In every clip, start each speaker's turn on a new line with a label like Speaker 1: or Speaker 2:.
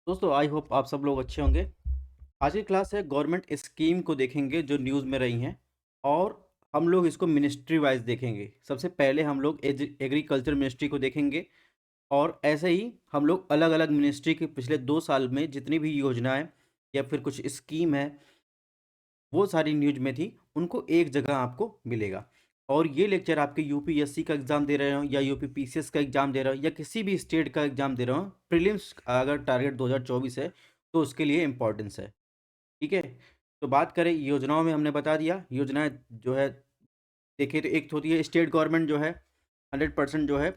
Speaker 1: दोस्तों I hope आप सब लोग अच्छे होंगे। आज की क्लास है गवर्नमेंट स्कीम को देखेंगे जो न्यूज़ में रही हैं और हम लोग इसको मिनिस्ट्री वाइज देखेंगे। सबसे पहले हम लोग एग्रीकल्चर मिनिस्ट्री को देखेंगे और ऐसे ही हम लोग अलग अलग मिनिस्ट्री के पिछले 2 साल में जितनी भी योजनाएं या फिर कुछ स्कीम है वो सारी न्यूज़ में थी, उनको एक जगह आपको मिलेगा। और ये लेक्चर आपके यूपीएससी का एग्ज़ाम दे रहे हो या यूपी पीसीएस का एग्ज़ाम दे रहे हो या किसी भी स्टेट का एग्ज़ाम दे रहे हो, प्रीलिम्स अगर टारगेट 2024 है तो उसके लिए इम्पोर्टेंस है। ठीक है? तो बात करें योजनाओं में, हमने बता दिया योजनाएँ जो है देखिए, तो एक तो होती है स्टेट गवर्नमेंट जो है 100% जो है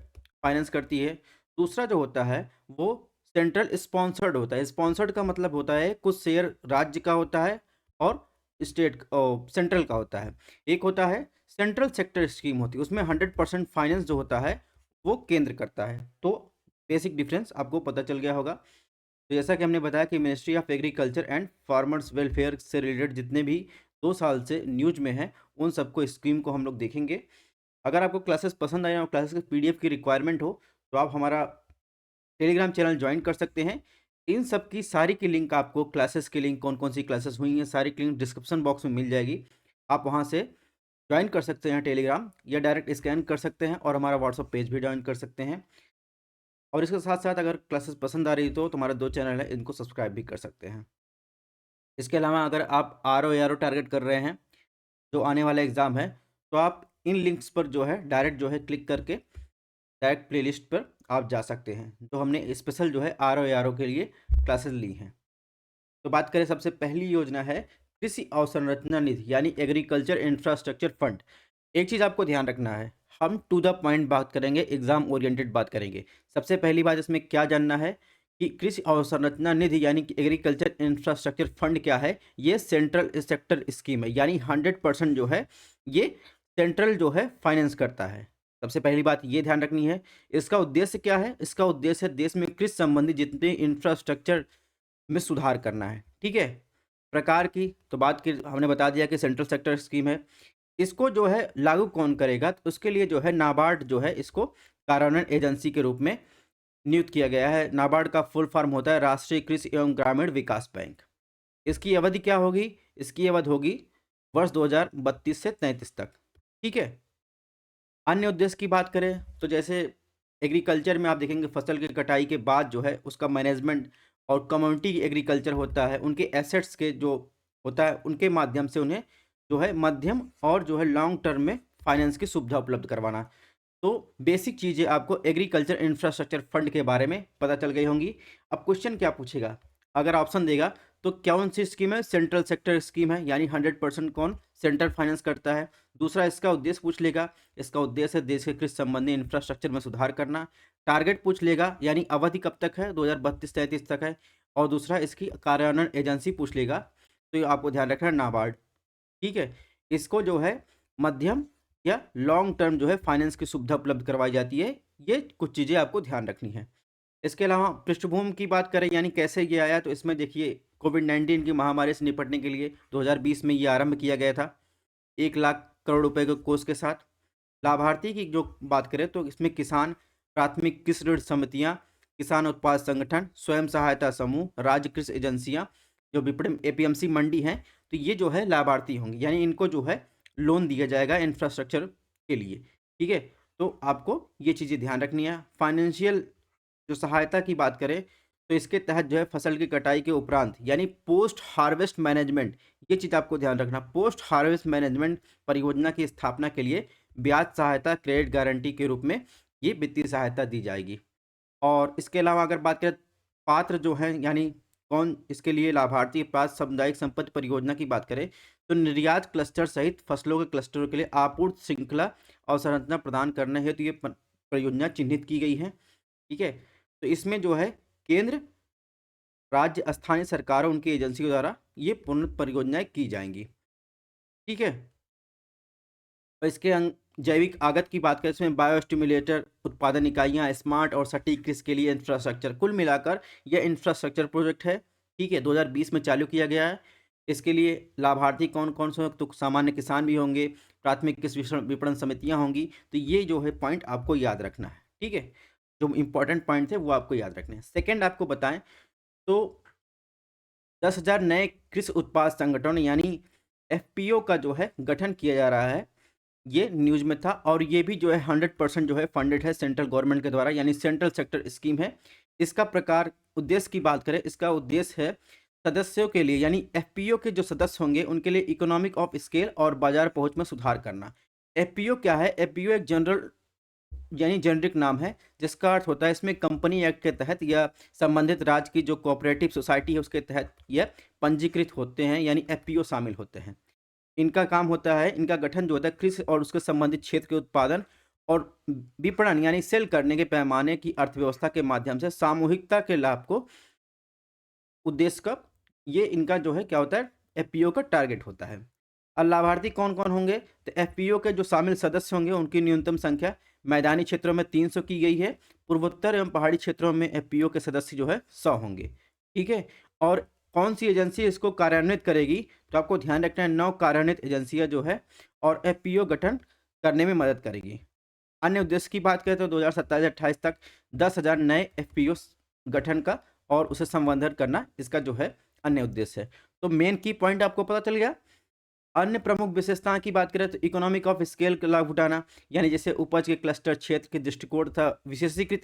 Speaker 1: फाइनेंस करती है। दूसरा जो होता है वो सेंट्रल स्पॉन्सर्ड होता है। स्पॉन्सर्ड का मतलब होता है कुछ शेयर राज्य का होता है और सेंट्रल का होता है। एक होता है सेंट्रल सेक्टर स्कीम होती है, उसमें 100% फाइनेंस जो होता है वो केंद्र करता है। तो बेसिक डिफरेंस आपको पता चल गया होगा। तो जैसा कि हमने बताया कि ministry of agriculture and farmers welfare से रिलेटेड जितने भी 2 साल से न्यूज में हैं, उन सबको स्कीम को हम लोग देखेंगे। अगर आपको क्लासेस पसंद आए और क्लासेस की पीडीएफ की रिक्वायरमेंट हो तो आप हमारा टेलीग्राम चैनल ज्वाइन कर सकते हैं। इन सब की सारी की लिंक आपको, क्लासेस की लिंक, कौन कौन सी क्लासेस हुई हैं, सारी की लिंक डिस्क्रिप्शन बॉक्स में मिल जाएगी। आप वहाँ से ज्वाइन कर सकते हैं टेलीग्राम, या डायरेक्ट स्कैन कर सकते हैं और हमारा व्हाट्सअप पेज भी ज्वाइन कर सकते हैं। और इसके साथ साथ अगर क्लासेस पसंद आ रही तो हमारे 2 चैनल है, इनको सब्सक्राइब भी कर सकते हैं। इसके अलावा अगर आप आर ओ टारगेट कर रहे हैं जो आने वाला एग्ज़ाम है, तो आप इन लिंक्स पर जो है डायरेक्ट जो है क्लिक करके डायरेक्ट प्लेलिस्ट पर आप जा सकते हैं, जो हमने स्पेशल जो है आर ओ के लिए क्लासेस ली हैं। तो बात करें, सबसे पहली योजना है कृषि अवसंरचना निधि यानी एग्रीकल्चर इंफ्रास्ट्रक्चर फंड। एक चीज़ आपको ध्यान रखना है, हम टू द पॉइंट बात करेंगे, एग्जाम ओरिएंटेड बात करेंगे। सबसे पहली बात इसमें क्या जानना है कि कृषि अवसंरचना निधि यानी कि एग्रीकल्चर इंफ्रास्ट्रक्चर फंड क्या है। ये सेंट्रल सेक्टर स्कीम है, यानी 100% जो है ये सेंट्रल जो है फाइनेंस करता है। सबसे पहली बात ये ध्यान रखनी है। इसका उद्देश्य क्या है? इसका उद्देश्य है देश में कृषि संबंधी जितने इंफ्रास्ट्रक्चर में सुधार करना है। ठीक है? प्रकार की तो बात की, हमने बता दिया कि सेंट्रल सेक्टर स्कीम है। इसको जो है लागू कौन करेगा? तो उसके लिए जो है नाबार्ड जो है इसको कार्यान्वयन एजेंसी के रूप में नियुक्त किया गया है। नाबार्ड का फुल फॉर्म होता है राष्ट्रीय कृषि एवं ग्रामीण विकास बैंक। इसकी अवधि क्या होगी? इसकी अवधि होगी वर्ष 2032 से 33 तक। ठीक है? अन्य उद्देश्य की बात करें तो जैसे एग्रीकल्चर में आप देखेंगे फसल की कटाई के बाद जो है उसका मैनेजमेंट और कम्युनिटी एग्रीकल्चर होता है, उनके एसेट्स के जो होता है उनके माध्यम से उन्हें जो है मध्यम और जो है लॉन्ग टर्म में फाइनेंस की सुविधा उपलब्ध करवाना। तो बेसिक चीज़ें आपको एग्रीकल्चर इंफ्रास्ट्रक्चर फंड के बारे में पता चल गई होंगी। अब क्वेश्चन क्या पूछेगा? अगर ऑप्शन देगा तो कौन सी स्कीम है? सेंट्रल सेक्टर स्कीम है, यानी 100% कौन सेंट्रल फाइनेंस करता है। दूसरा इसका उद्देश्य पूछ लेगा, इसका उद्देश्य है देश के कृषि संबंधी इंफ्रास्ट्रक्चर में सुधार करना। टारगेट पूछ लेगा, यानी अवधि कब तक है? 2032-33 तक है। और दूसरा इसकी कार्यान्वयन एजेंसी पूछ लेगा, तो ये आपको ध्यान रखना है नाबार्ड। ठीक है? इसको जो है मध्यम या लॉन्ग टर्म जो है फाइनेंस की सुविधा उपलब्ध करवाई जाती है। ये कुछ चीज़ें आपको ध्यान रखनी है। इसके अलावा पृष्ठभूमि की बात करें, यानी कैसे ये आया, तो इसमें देखिए कोविड-19 की महामारी से निपटने के लिए 2020 में ये आरंभ किया गया था 1 लाख करोड़ रुपए के कोष के साथ। लाभार्थी की जो बात करें तो इसमें किसान, प्राथमिक कृषि ऋण समितियां, किसान उत्पाद संगठन, स्वयं सहायता समूह, राज्य कृषि एजेंसियां, जो विपणन एपीएमसी मंडी हैं, तो ये जो है लाभार्थी होंगे, यानी इनको जो है लोन दिया जाएगा इंफ्रास्ट्रक्चर के लिए। ठीक है? तो आपको ये चीज़ें ध्यान रखनी है। फाइनेंशियल जो सहायता की बात करें तो इसके तहत जो है फसल की कटाई के उपरांत यानी पोस्ट हार्वेस्ट मैनेजमेंट, ये चीज़ आपको ध्यान रखना, पोस्ट हार्वेस्ट मैनेजमेंट परियोजना की स्थापना के लिए ब्याज सहायता, क्रेडिट गारंटी के रूप में ये वित्तीय सहायता दी जाएगी। और इसके अलावा अगर बात करें पात्र जो हैं, यानी कौन इसके लिए लाभार्थी पात्र, सामुदायिक संपत्ति परियोजना की बात करें तो निर्यात क्लस्टर सहित फसलों के क्लस्टरों के लिए आपूर्ति श्रृंखला अवसंरचना प्रदान करने हेतु ये परियोजना चिन्हित की गई है। ठीक है? तो इसमें जो है केंद्र, राज्य, स्थानीय सरकारों, उनकी एजेंसियों द्वारा ये पूर्ण परियोजनाएं की जाएंगी। ठीक है? और इसके जैविक आगत की बात करें, इसमें बायोस्टिमुलेटर उत्पादन इकाइयाँ, स्मार्ट और सटीक कृषि के लिए इंफ्रास्ट्रक्चर, कुल मिलाकर यह इंफ्रास्ट्रक्चर प्रोजेक्ट है। ठीक है? 2020 में चालू किया गया है। इसके लिए लाभार्थी कौन कौन से? तो सामान्य किसान भी होंगे, प्राथमिक कृषि विपणन समितियां होंगी। तो ये जो है पॉइंट आपको याद रखना है। ठीक है? जो इंपॉर्टेंट पॉइंट थे वो आपको याद रखने हैं। सेकेंड आपको बताएं तो 10,000 नए कृषि उत्पाद संगठन यानी एफपीओ का जो है गठन किया जा रहा है, ये न्यूज़ में था। और ये भी जो है 100% जो है फंडेड है सेंट्रल गवर्नमेंट के द्वारा, यानी सेंट्रल सेक्टर स्कीम है। इसका प्रकार उद्देश्य की बात करें, इसका उद्देश्य है सदस्यों के लिए, यानी एफपीओ के जो सदस्य होंगे उनके लिए इकोनॉमिक ऑफ स्केल और बाजार पहुंच में सुधार करना। एफपीओ क्या है? एफपीओ एक जनरल यानी जेनरिक नाम है, जिसका अर्थ होता है इसमें कंपनी एक्ट के तहत या संबंधित राज्य की जो कोऑपरेटिव सोसाइटी है उसके तहत यह पंजीकृत होते हैं, यानी एफपीओ शामिल होते हैं। इनका काम होता है, इनका गठन जो होता है कृषि और उसके संबंधित क्षेत्र के उत्पादन और विपणन यानी सेल करने के पैमाने की अर्थव्यवस्था के माध्यम से सामूहिकता के लाभ को उद्देश्य का ये इनका जो है क्या होता है, एफपीओ का टारगेट होता है। अब लाभार्थी कौन कौन होंगे? तो एफपीओ के जो शामिल सदस्य होंगे उनकी न्यूनतम संख्या मैदानी क्षेत्रों में 300 की गई है। पूर्वोत्तर एवं पहाड़ी क्षेत्रों में एफपीओ के सदस्य जो है 100 होंगे। ठीक है। और कौन सी एजेंसी इसको कार्यान्वित करेगी? तो आपको ध्यान रखना है 9 कार्यान्वित एजेंसियां जो है और एफपीओ गठन करने में मदद करेगी। अन्य उद्देश्य की बात करें तो 2027-28 तक 10,000 नए एफपीओ गठन का और उसे संवर्धन करना इसका जो है अन्य उद्देश्य है। तो मेन की पॉइंट आपको पता चल गया। अन्य प्रमुख विशेषताएं की बात करें तो इकोनॉमिक ऑफ स्केल का लाभ उठाना, यानी जैसे उपज के क्लस्टर क्षेत्र के दृष्टिकोण था विशेषीकृत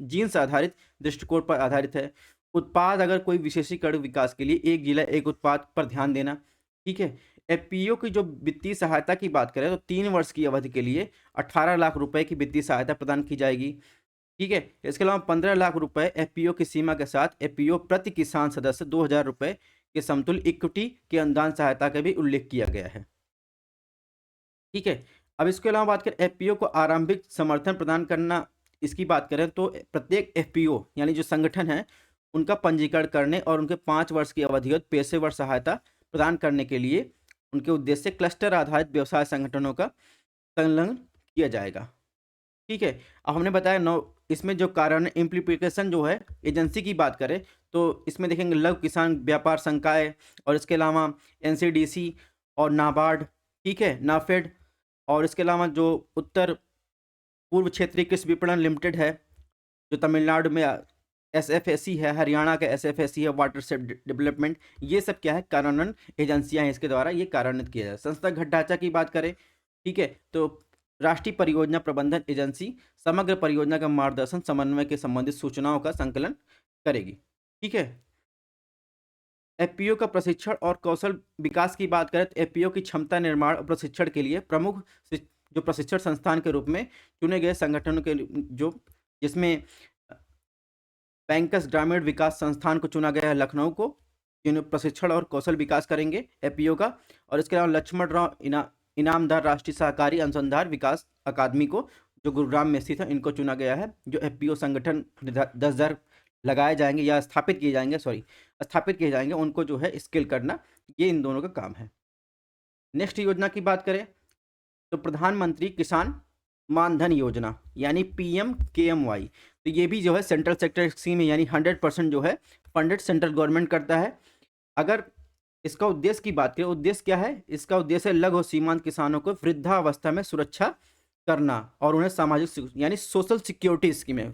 Speaker 1: जीन्स आधारित दृष्टिकोण पर आधारित है। उत्पाद अगर कोई विशेषीकरण विकास के लिए एक जिला एक उत्पाद पर ध्यान देना। ठीक है। एफपीओ की जो वित्तीय सहायता की बात करें तो 3 वर्ष की अवधि के लिए 18 लाख रुपए की वित्तीय सहायता प्रदान की जाएगी। ठीक है। इसके अलावा 15 लाख रुपए एफपीओ की सीमा के साथ एफपीओ प्रति किसान सदस्य 2,000 रुपए के समतुल्य इक्विटी के अनुदान सहायता का भी उल्लेख किया गया है। ठीक है। अब इसके अलावा बात करें एफपीओ को आरंभिक समर्थन प्रदान करना, इसकी बात करें तो प्रत्येक एफपीओ यानी जो संगठन है उनका पंजीकरण करने और उनके 5 वर्ष की अवधिगत पेशेवर सहायता प्रदान करने के लिए उनके उद्देश्य से क्लस्टर आधारित व्यवसाय संगठनों का संलग्न किया जाएगा। ठीक है। अब हमने बताया 9, इसमें जो कारण इम्प्लीकेशन जो है एजेंसी की बात करें तो इसमें देखेंगे लघु किसान व्यापार संकाय और इसके अलावा एनसीडीसी और नाबार्ड। ठीक है, नाफेड। और इसके अलावा जो उत्तर पूर्व क्षेत्रीय कृषि विपणन लिमिटेड है जो तमिलनाडु में एसएफएसी है, हरियाणा का एसएफएसी है, वाटर सेफ डेवलपमेंट, ये सब क्या है कार्यान्वयन एजेंसियां हैं, इसके द्वारा ये कार्यान्वित किया जाए। संस्थागत ढांचा की बात करें, ठीक है, तो राष्ट्रीय परियोजना प्रबंधन एजेंसी समग्र परियोजना का मार्गदर्शन समन्वय के संबंधित सूचनाओं का संकलन करेगी। ठीक है। एफपीओ का प्रशिक्षण और कौशल विकास की बात करें तो एफपीओ की क्षमता निर्माण और प्रशिक्षण के लिए प्रमुख जो प्रशिक्षण संस्थान के रूप में चुने गए संगठनों के जो जिसमें बैंकर्स ग्रामीण विकास संस्थान को चुना गया है लखनऊ को, जिन्हें प्रशिक्षण और कौशल विकास करेंगे एफपीओ का। और इसके अलावा लक्ष्मणराव इनामदार राष्ट्रीय सहकारी अनुसंधान विकास अकादमी को जो गुरुग्राम में स्थित है इनको चुना गया है। जो एफपीओ संगठन 10,000 लगाए जाएंगे या स्थापित किए जाएंगे उनको जो है स्किल करना, ये इन दोनों का काम है। नेक्स्ट योजना की बात करें तो प्रधानमंत्री किसान मानधन योजना यानी PMKMY, तो ये भी जो है सेंट्रल सेक्टर स्कीम है, यानी 100% जो है फंडेड सेंट्रल गवर्नमेंट करता है। अगर इसका उद्देश्य की बात करें, उद्देश्य क्या है? इसका उद्देश्य है लघु और सीमांत किसानों को वृद्धावस्था में सुरक्षा करना और उन्हें सामाजिक यानी सोशल सिक्योरिटी स्कीम है।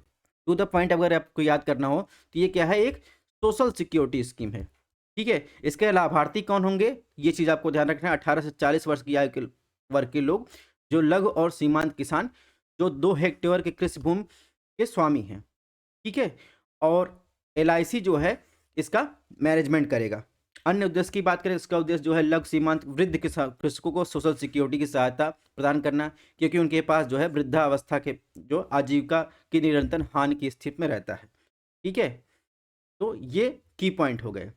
Speaker 1: टू द पॉइंट अगर आपको याद करना हो तो ये क्या है, एक सोशल सिक्योरिटी स्कीम है। ठीक है। इसके लाभार्थी कौन होंगे ये चीज़ आपको ध्यान रखना है। 18 से 40 वर्ष की आयु के वर्ग के लोग जो लघु और सीमांत किसान जो 2 हेक्टेयर के कृषि भूमि के स्वामी हैं। ठीक है। और LIC जो है इसका मैनेजमेंट करेगा। अन्य उद्देश्य की बात करें, इसका उद्देश्य जो है लघु सीमांत वृद्ध कृषकों को सोशल सिक्योरिटी की सहायता प्रदान करना, क्योंकि उनके पास जो है वृद्धावस्था के जो आजीविका की निरंतर हानि की स्थिति में रहता है। ठीक है। तो ये की पॉइंट हो गए।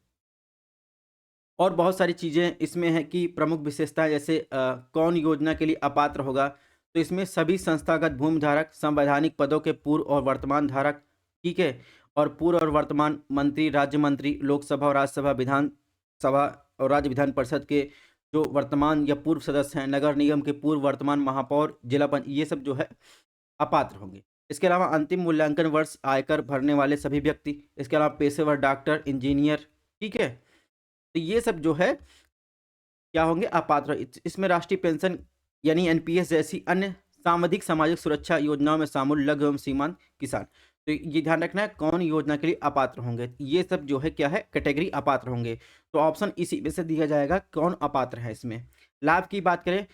Speaker 1: और बहुत सारी चीज़ें इसमें है कि प्रमुख विशेषताएं जैसे कौन योजना के लिए अपात्र होगा, तो इसमें सभी संस्थागत भूमि धारक, संवैधानिक पदों के पूर्व और वर्तमान धारक। ठीक है। और पूर्व और वर्तमान मंत्री, राज्य मंत्री, लोकसभा और राज्यसभा, विधानसभा और राज्य विधान परिषद के जो वर्तमान या पूर्व सदस्य हैं, नगर निगम के पूर्व वर्तमान महापौर, जिला पंच, ये सब जो है अपात्र होंगे। इसके अलावा अंतिम मूल्यांकन वर्ष आयकर भरने वाले सभी व्यक्ति, इसके अलावा पेशेवर डॉक्टर, इंजीनियर। ठीक है। तो ये सब जो है क्या होंगे, अपात्र। इसमें राष्ट्रीय पेंशन यानी NPS जैसी अन्य सामाजिक सुरक्षा योजनाओं में शामिल लघु एवं सीमांत किसान, तो ये ध्यान रखना है कौन योजना के लिए अपात्र होंगे। ये सब जो है क्या है, कैटेगरी अपात्र होंगे। तो ऑप्शन इसी में से दिया जाएगा कौन अपात्र है इसमें। लाभ की बात करें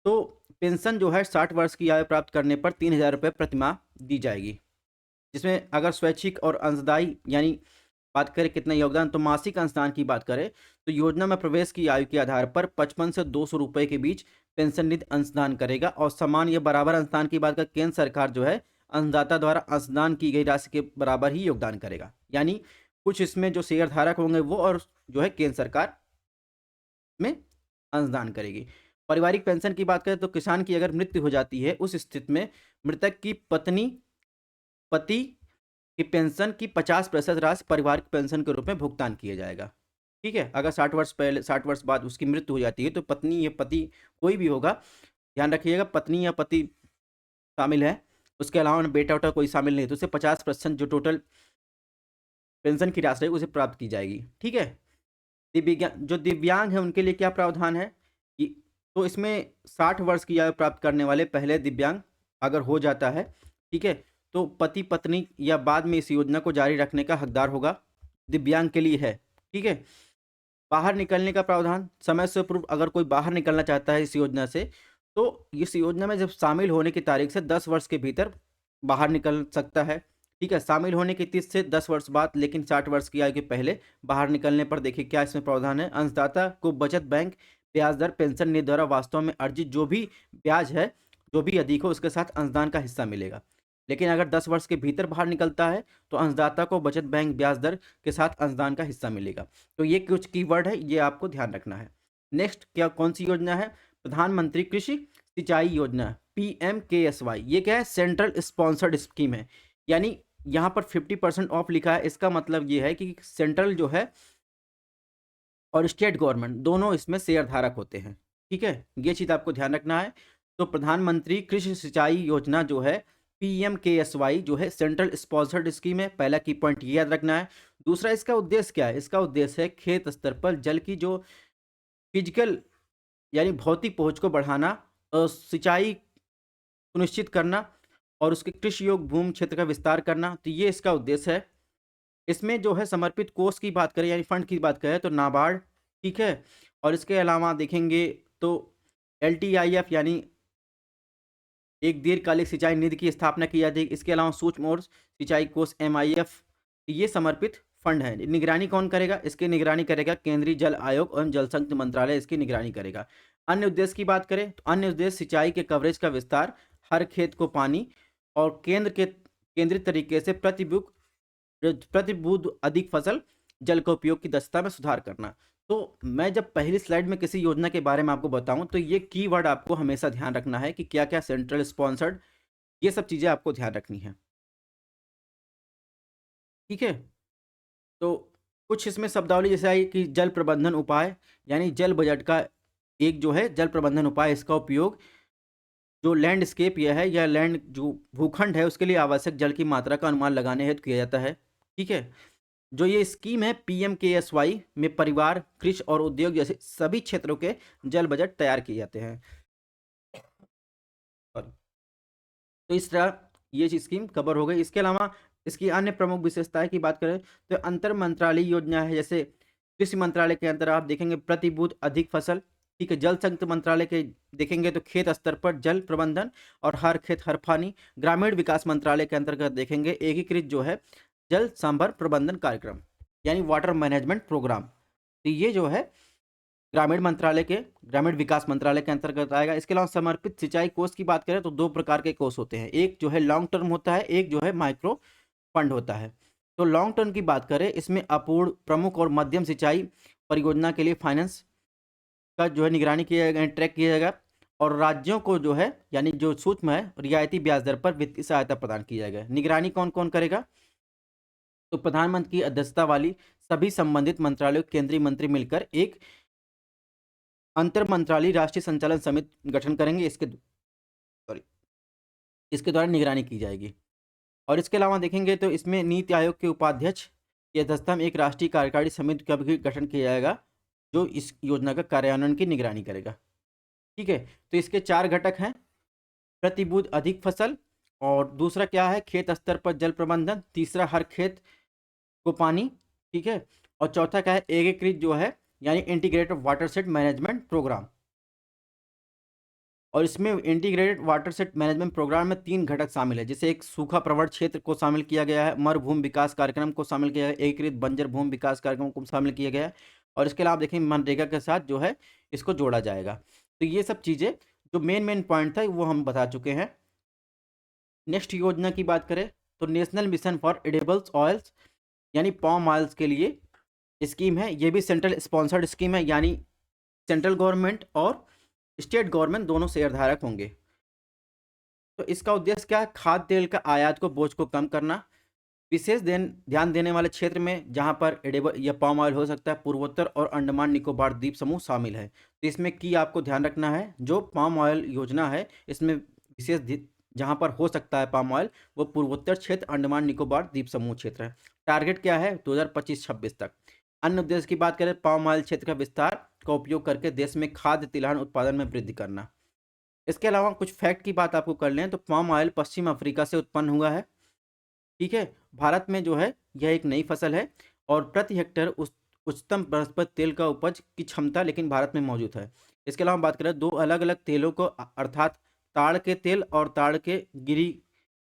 Speaker 1: तो पेंशन जो है 60 वर्ष की आयु प्राप्त करने पर 3,000 रुपये प्रतिमाह दी जाएगी, जिसमें अगर स्वैच्छिक और अंशदायी यानी बात करें कितना योगदान, तो मासिक अंशदान की बात करें तो योजना में प्रवेश की आयु के आधार पर 55 से 200 रुपये के बीच पेंशन निधि अंशदान करेगा। और समान या बराबर अंशदान की बात करें, केंद्र सरकार जो है अंशदाता द्वारा अंशदान की गई राशि के बराबर ही योगदान करेगा। यानी कुछ इसमें जो शेयर धारक होंगे वो, और जो है केंद्र सरकार में अंशदान करेगी। पारिवारिक पेंशन की बात करें तो किसान की अगर मृत्यु हो जाती है, उस स्थिति में मृतक की पत्नी पति की पेंशन की 50% राशि पारिवारिक पेंशन के रूप में भुगतान किया जाएगा। ठीक है, अगर 60 वर्ष पहले 60 वर्ष बाद उसकी मृत्यु हो जाती है तो पत्नी या पति कोई भी होगा, ध्यान रखिएगा पत्नी या पति शामिल है, उसके अलावा बेटा उटा कोई शामिल नहीं है, तो उसे 50% जो टोटल पेंशन की राशि है उसे प्राप्त की जाएगी। ठीक है, जो दिव्यांग है उनके लिए क्या प्रावधान है कि, तो इसमें 60 वर्ष की आयु प्राप्त करने वाले पहले दिव्यांग अगर हो जाता है, ठीक है, तो पति पत्नी या बाद में इस योजना को जारी रखने का हकदार होगा, दिव्यांग के लिए है। ठीक है, बाहर निकलने का प्रावधान, समय से पूर्व अगर कोई बाहर निकलना चाहता है इस योजना से, तो इस योजना में जब शामिल होने की तारीख से 10 वर्ष के भीतर बाहर निकल सकता है। ठीक है, शामिल होने की तिथि से 10 वर्ष बाद लेकिन 60 वर्ष की आयु के पहले बाहर निकलने पर देखिए क्या इसमें प्रावधान है। अंशदाता को बचत बैंक ब्याज दर पेंशन निधि द्वारा वास्तव में अर्जित जो भी ब्याज है, जो भी अधिक हो उसके साथ अंशदान का हिस्सा मिलेगा। लेकिन अगर 10 वर्ष के भीतर बाहर निकलता है तो अंशदाता को बचत बैंक ब्याज दर के साथ अंशदान का हिस्सा मिलेगा। तो ये कुछ कीवर्ड है, ये आपको ध्यान रखना है। नेक्स्ट क्या कौन सी योजना है, प्रधानमंत्री कृषि सिंचाई योजना PMKSY। ये क्या है, सेंट्रल स्पॉन्सर्ड स्कीम है। यानी यहाँ पर 50% ऑफ लिखा है, इसका मतलब ये है कि सेंट्रल जो है और स्टेट गवर्नमेंट दोनों इसमें शेयर धारक होते हैं। ठीक है, ये चीज़ आपको ध्यान रखना है। तो प्रधानमंत्री कृषि सिंचाई योजना जो है PMKSY जो है सेंट्रल स्पॉन्सर्ड स्कीम है, पहला की पॉइंट ये याद रखना है। दूसरा इसका उद्देश्य क्या है, इसका उद्देश्य है खेत स्तर पर जल की जो फिजिकल यानी भौतिक पहुंच को बढ़ाना और सिंचाई सुनिश्चित करना और उसके कृषि योग्य भूमि क्षेत्र का विस्तार करना, तो ये इसका उद्देश्य है। इसमें जो है समर्पित कोष की बात करें यानी फंड की बात करें तो नाबार्ड, ठीक है, और इसके अलावा देखेंगे तो LTIF यानी एक दीर्घकालिक सिंचाई निधि की स्थापना की जाती है। इसके अलावा सूक्ष्म और सिंचाई कोष MIF, ये समर्पित फंड है। निगरानी कौन करेगा, इसकी निगरानी करेगा केंद्रीय जल आयोग एवं जल शक्ति मंत्रालय, इसकी निगरानी करेगा। अन्य उद्देश्य की बात करें तो अन्य उद्देश्य सिंचाई के कवरेज का विस्तार, हर खेत को पानी और केंद्रित तरीके से प्रतिबूद अधिक फसल जल का उपयोग की दक्षता में सुधार करना। तो मैं जब पहली स्लाइड में किसी योजना के बारे में आपको बताऊं तो ये कीवर्ड आपको हमेशा ध्यान रखना है कि क्या क्या सेंट्रल स्पॉन्सर्ड, ये सब चीज़ें आपको ध्यान रखनी है। ठीक है, तो कुछ इसमें शब्दावली जैसे आई कि जल प्रबंधन उपाय, यानी जल बजट का एक जो है जल प्रबंधन उपाय, इसका उपयोग जो लैंडस्केप यह है या लैंड जो भूखंड है उसके लिए आवश्यक जल की मात्रा का अनुमान लगाने हेतु किया जाता है। ठीक है, जो ये स्कीम है PMKSY में परिवार, कृषि और उद्योग जैसे सभी क्षेत्रों के जल बजट तैयार किए जाते हैं। Sorry। तो इस तरह ये स्कीम कवर हो गई। इसके अलावा इसकी अन्य प्रमुख विशेषताएं की बात करें तो अंतर मंत्रालय योजना है, जैसे कृषि मंत्रालय के अंदर आप देखेंगे प्रतिबूद अधिक फसल, ठीक है, जल शक्ति मंत्रालय के देखेंगे तो खेत स्तर पर जल प्रबंधन और हर खेत हर पानी, ग्रामीण विकास मंत्रालय के अंतर्गत देखेंगे एकीकृत जो है जल संभर प्रबंधन कार्यक्रम यानी वाटर मैनेजमेंट प्रोग्राम। तो ये जो है ग्रामीण विकास मंत्रालय के अंतर्गत आएगा। इसके अलावा समर्पित सिंचाई कोष की बात करें तो दो प्रकार के कोष होते हैं, एक जो है लॉन्ग टर्म होता है, एक जो है माइक्रो फंड होता है। तो लॉन्ग टर्म की बात करें, इसमें अपूर्ण, प्रमुख और मध्यम सिंचाई परियोजना के लिए फाइनेंस का जो है निगरानी किया जाएगा, ट्रैक किया जाएगा और राज्यों को जो है यानी जो सूक्ष्म है रियायती ब्याज दर पर वित्तीय सहायता प्रदान की जाएगा। निगरानी कौन कौन करेगा, तो प्रधानमंत्री की अध्यक्षता वाली सभी संबंधित मंत्रालयों केंद्रीय मंत्री मिलकर एक अंतर मंत्रालय राष्ट्रीय संचालन समिति गठन करेंगे, इसके द्वारा निगरानी की जाएगी। और इसके अलावा देखेंगे तो इसमें नीति आयोग के उपाध्यक्ष की अध्यक्षता में एक राष्ट्रीय कार्यकारी समिति का भी गठन किया जाएगा जो इस योजना का कार्यान्वयन की निगरानी करेगा। ठीक है, तो इसके 4 घटक हैं, प्रतिबूद अधिक फसल, और दूसरा क्या है, खेत स्तर पर जल प्रबंधन, तीसरा हर खेत को पानी, ठीक है, और चौथा क्या है, एकीकृत जो है यानी इंटीग्रेटेड वाटरशेड मैनेजमेंट प्रोग्राम। और इसमें इंटीग्रेटेड वाटरशेड मैनेजमेंट प्रोग्राम में 3 घटक शामिल है, जैसे एक सूखा प्रवण क्षेत्र को शामिल किया गया है, मरुभूमि विकास कार्यक्रम को शामिल किया गया है, एकीकृत बंजर भूमि विकास कार्यक्रम को शामिल किया गया है, और इसके अलावा देखें मनरेगा के साथ जो है इसको जोड़ा जाएगा। तो ये सब चीज़ें जो मेन पॉइंट था वो हम बता चुके हैं। नेक्स्ट योजना की बात करें तो national mission for edibles oils यानी पॉम ऑयल्स के लिए स्कीम है। ये भी सेंट्रल स्पॉन्सर्ड स्कीम है, यानी सेंट्रल गवर्नमेंट और स्टेट गवर्नमेंट दोनों शेयरधारक होंगे। तो इसका उद्देश्य क्या है, खाद्य तेल का आयात को बोझ को कम करना, विशेष ध्यान देने वाले क्षेत्र में जहां पर एडिबल या पाम ऑयल हो सकता है, पूर्वोत्तर और अंडमान निकोबार द्वीप समूह शामिल है। तो इसमें की आपको ध्यान रखना है, जो पाम ऑयल योजना है इसमें विशेष जहां पर हो सकता है पाम ऑयल वो पूर्वोत्तर क्षेत्र, अंडमान निकोबार द्वीप समूह क्षेत्र है। टारगेट क्या है 2025-26 तक। अन्य उद्देश्य की बात करें, पाम ऑयल क्षेत्र का विस्तार का उपयोग करके देश में खाद्य तिलहन उत्पादन में वृद्धि करना। इसके अलावा कुछ फैक्ट की बात आपको कर लें तो पाम ऑयल पश्चिम अफ्रीका से उत्पन्न हुआ है, ठीक है। भारत में जो है यह एक नई फसल है और प्रति हेक्टेयर उच्चतम वनस्पति तेल का उपज की क्षमता लेकिन भारत में मौजूद है। इसके अलावा बात करें 2 अलग-अलग तेलों को अर्थात ताड़ के तेल और ताड़ के गिरी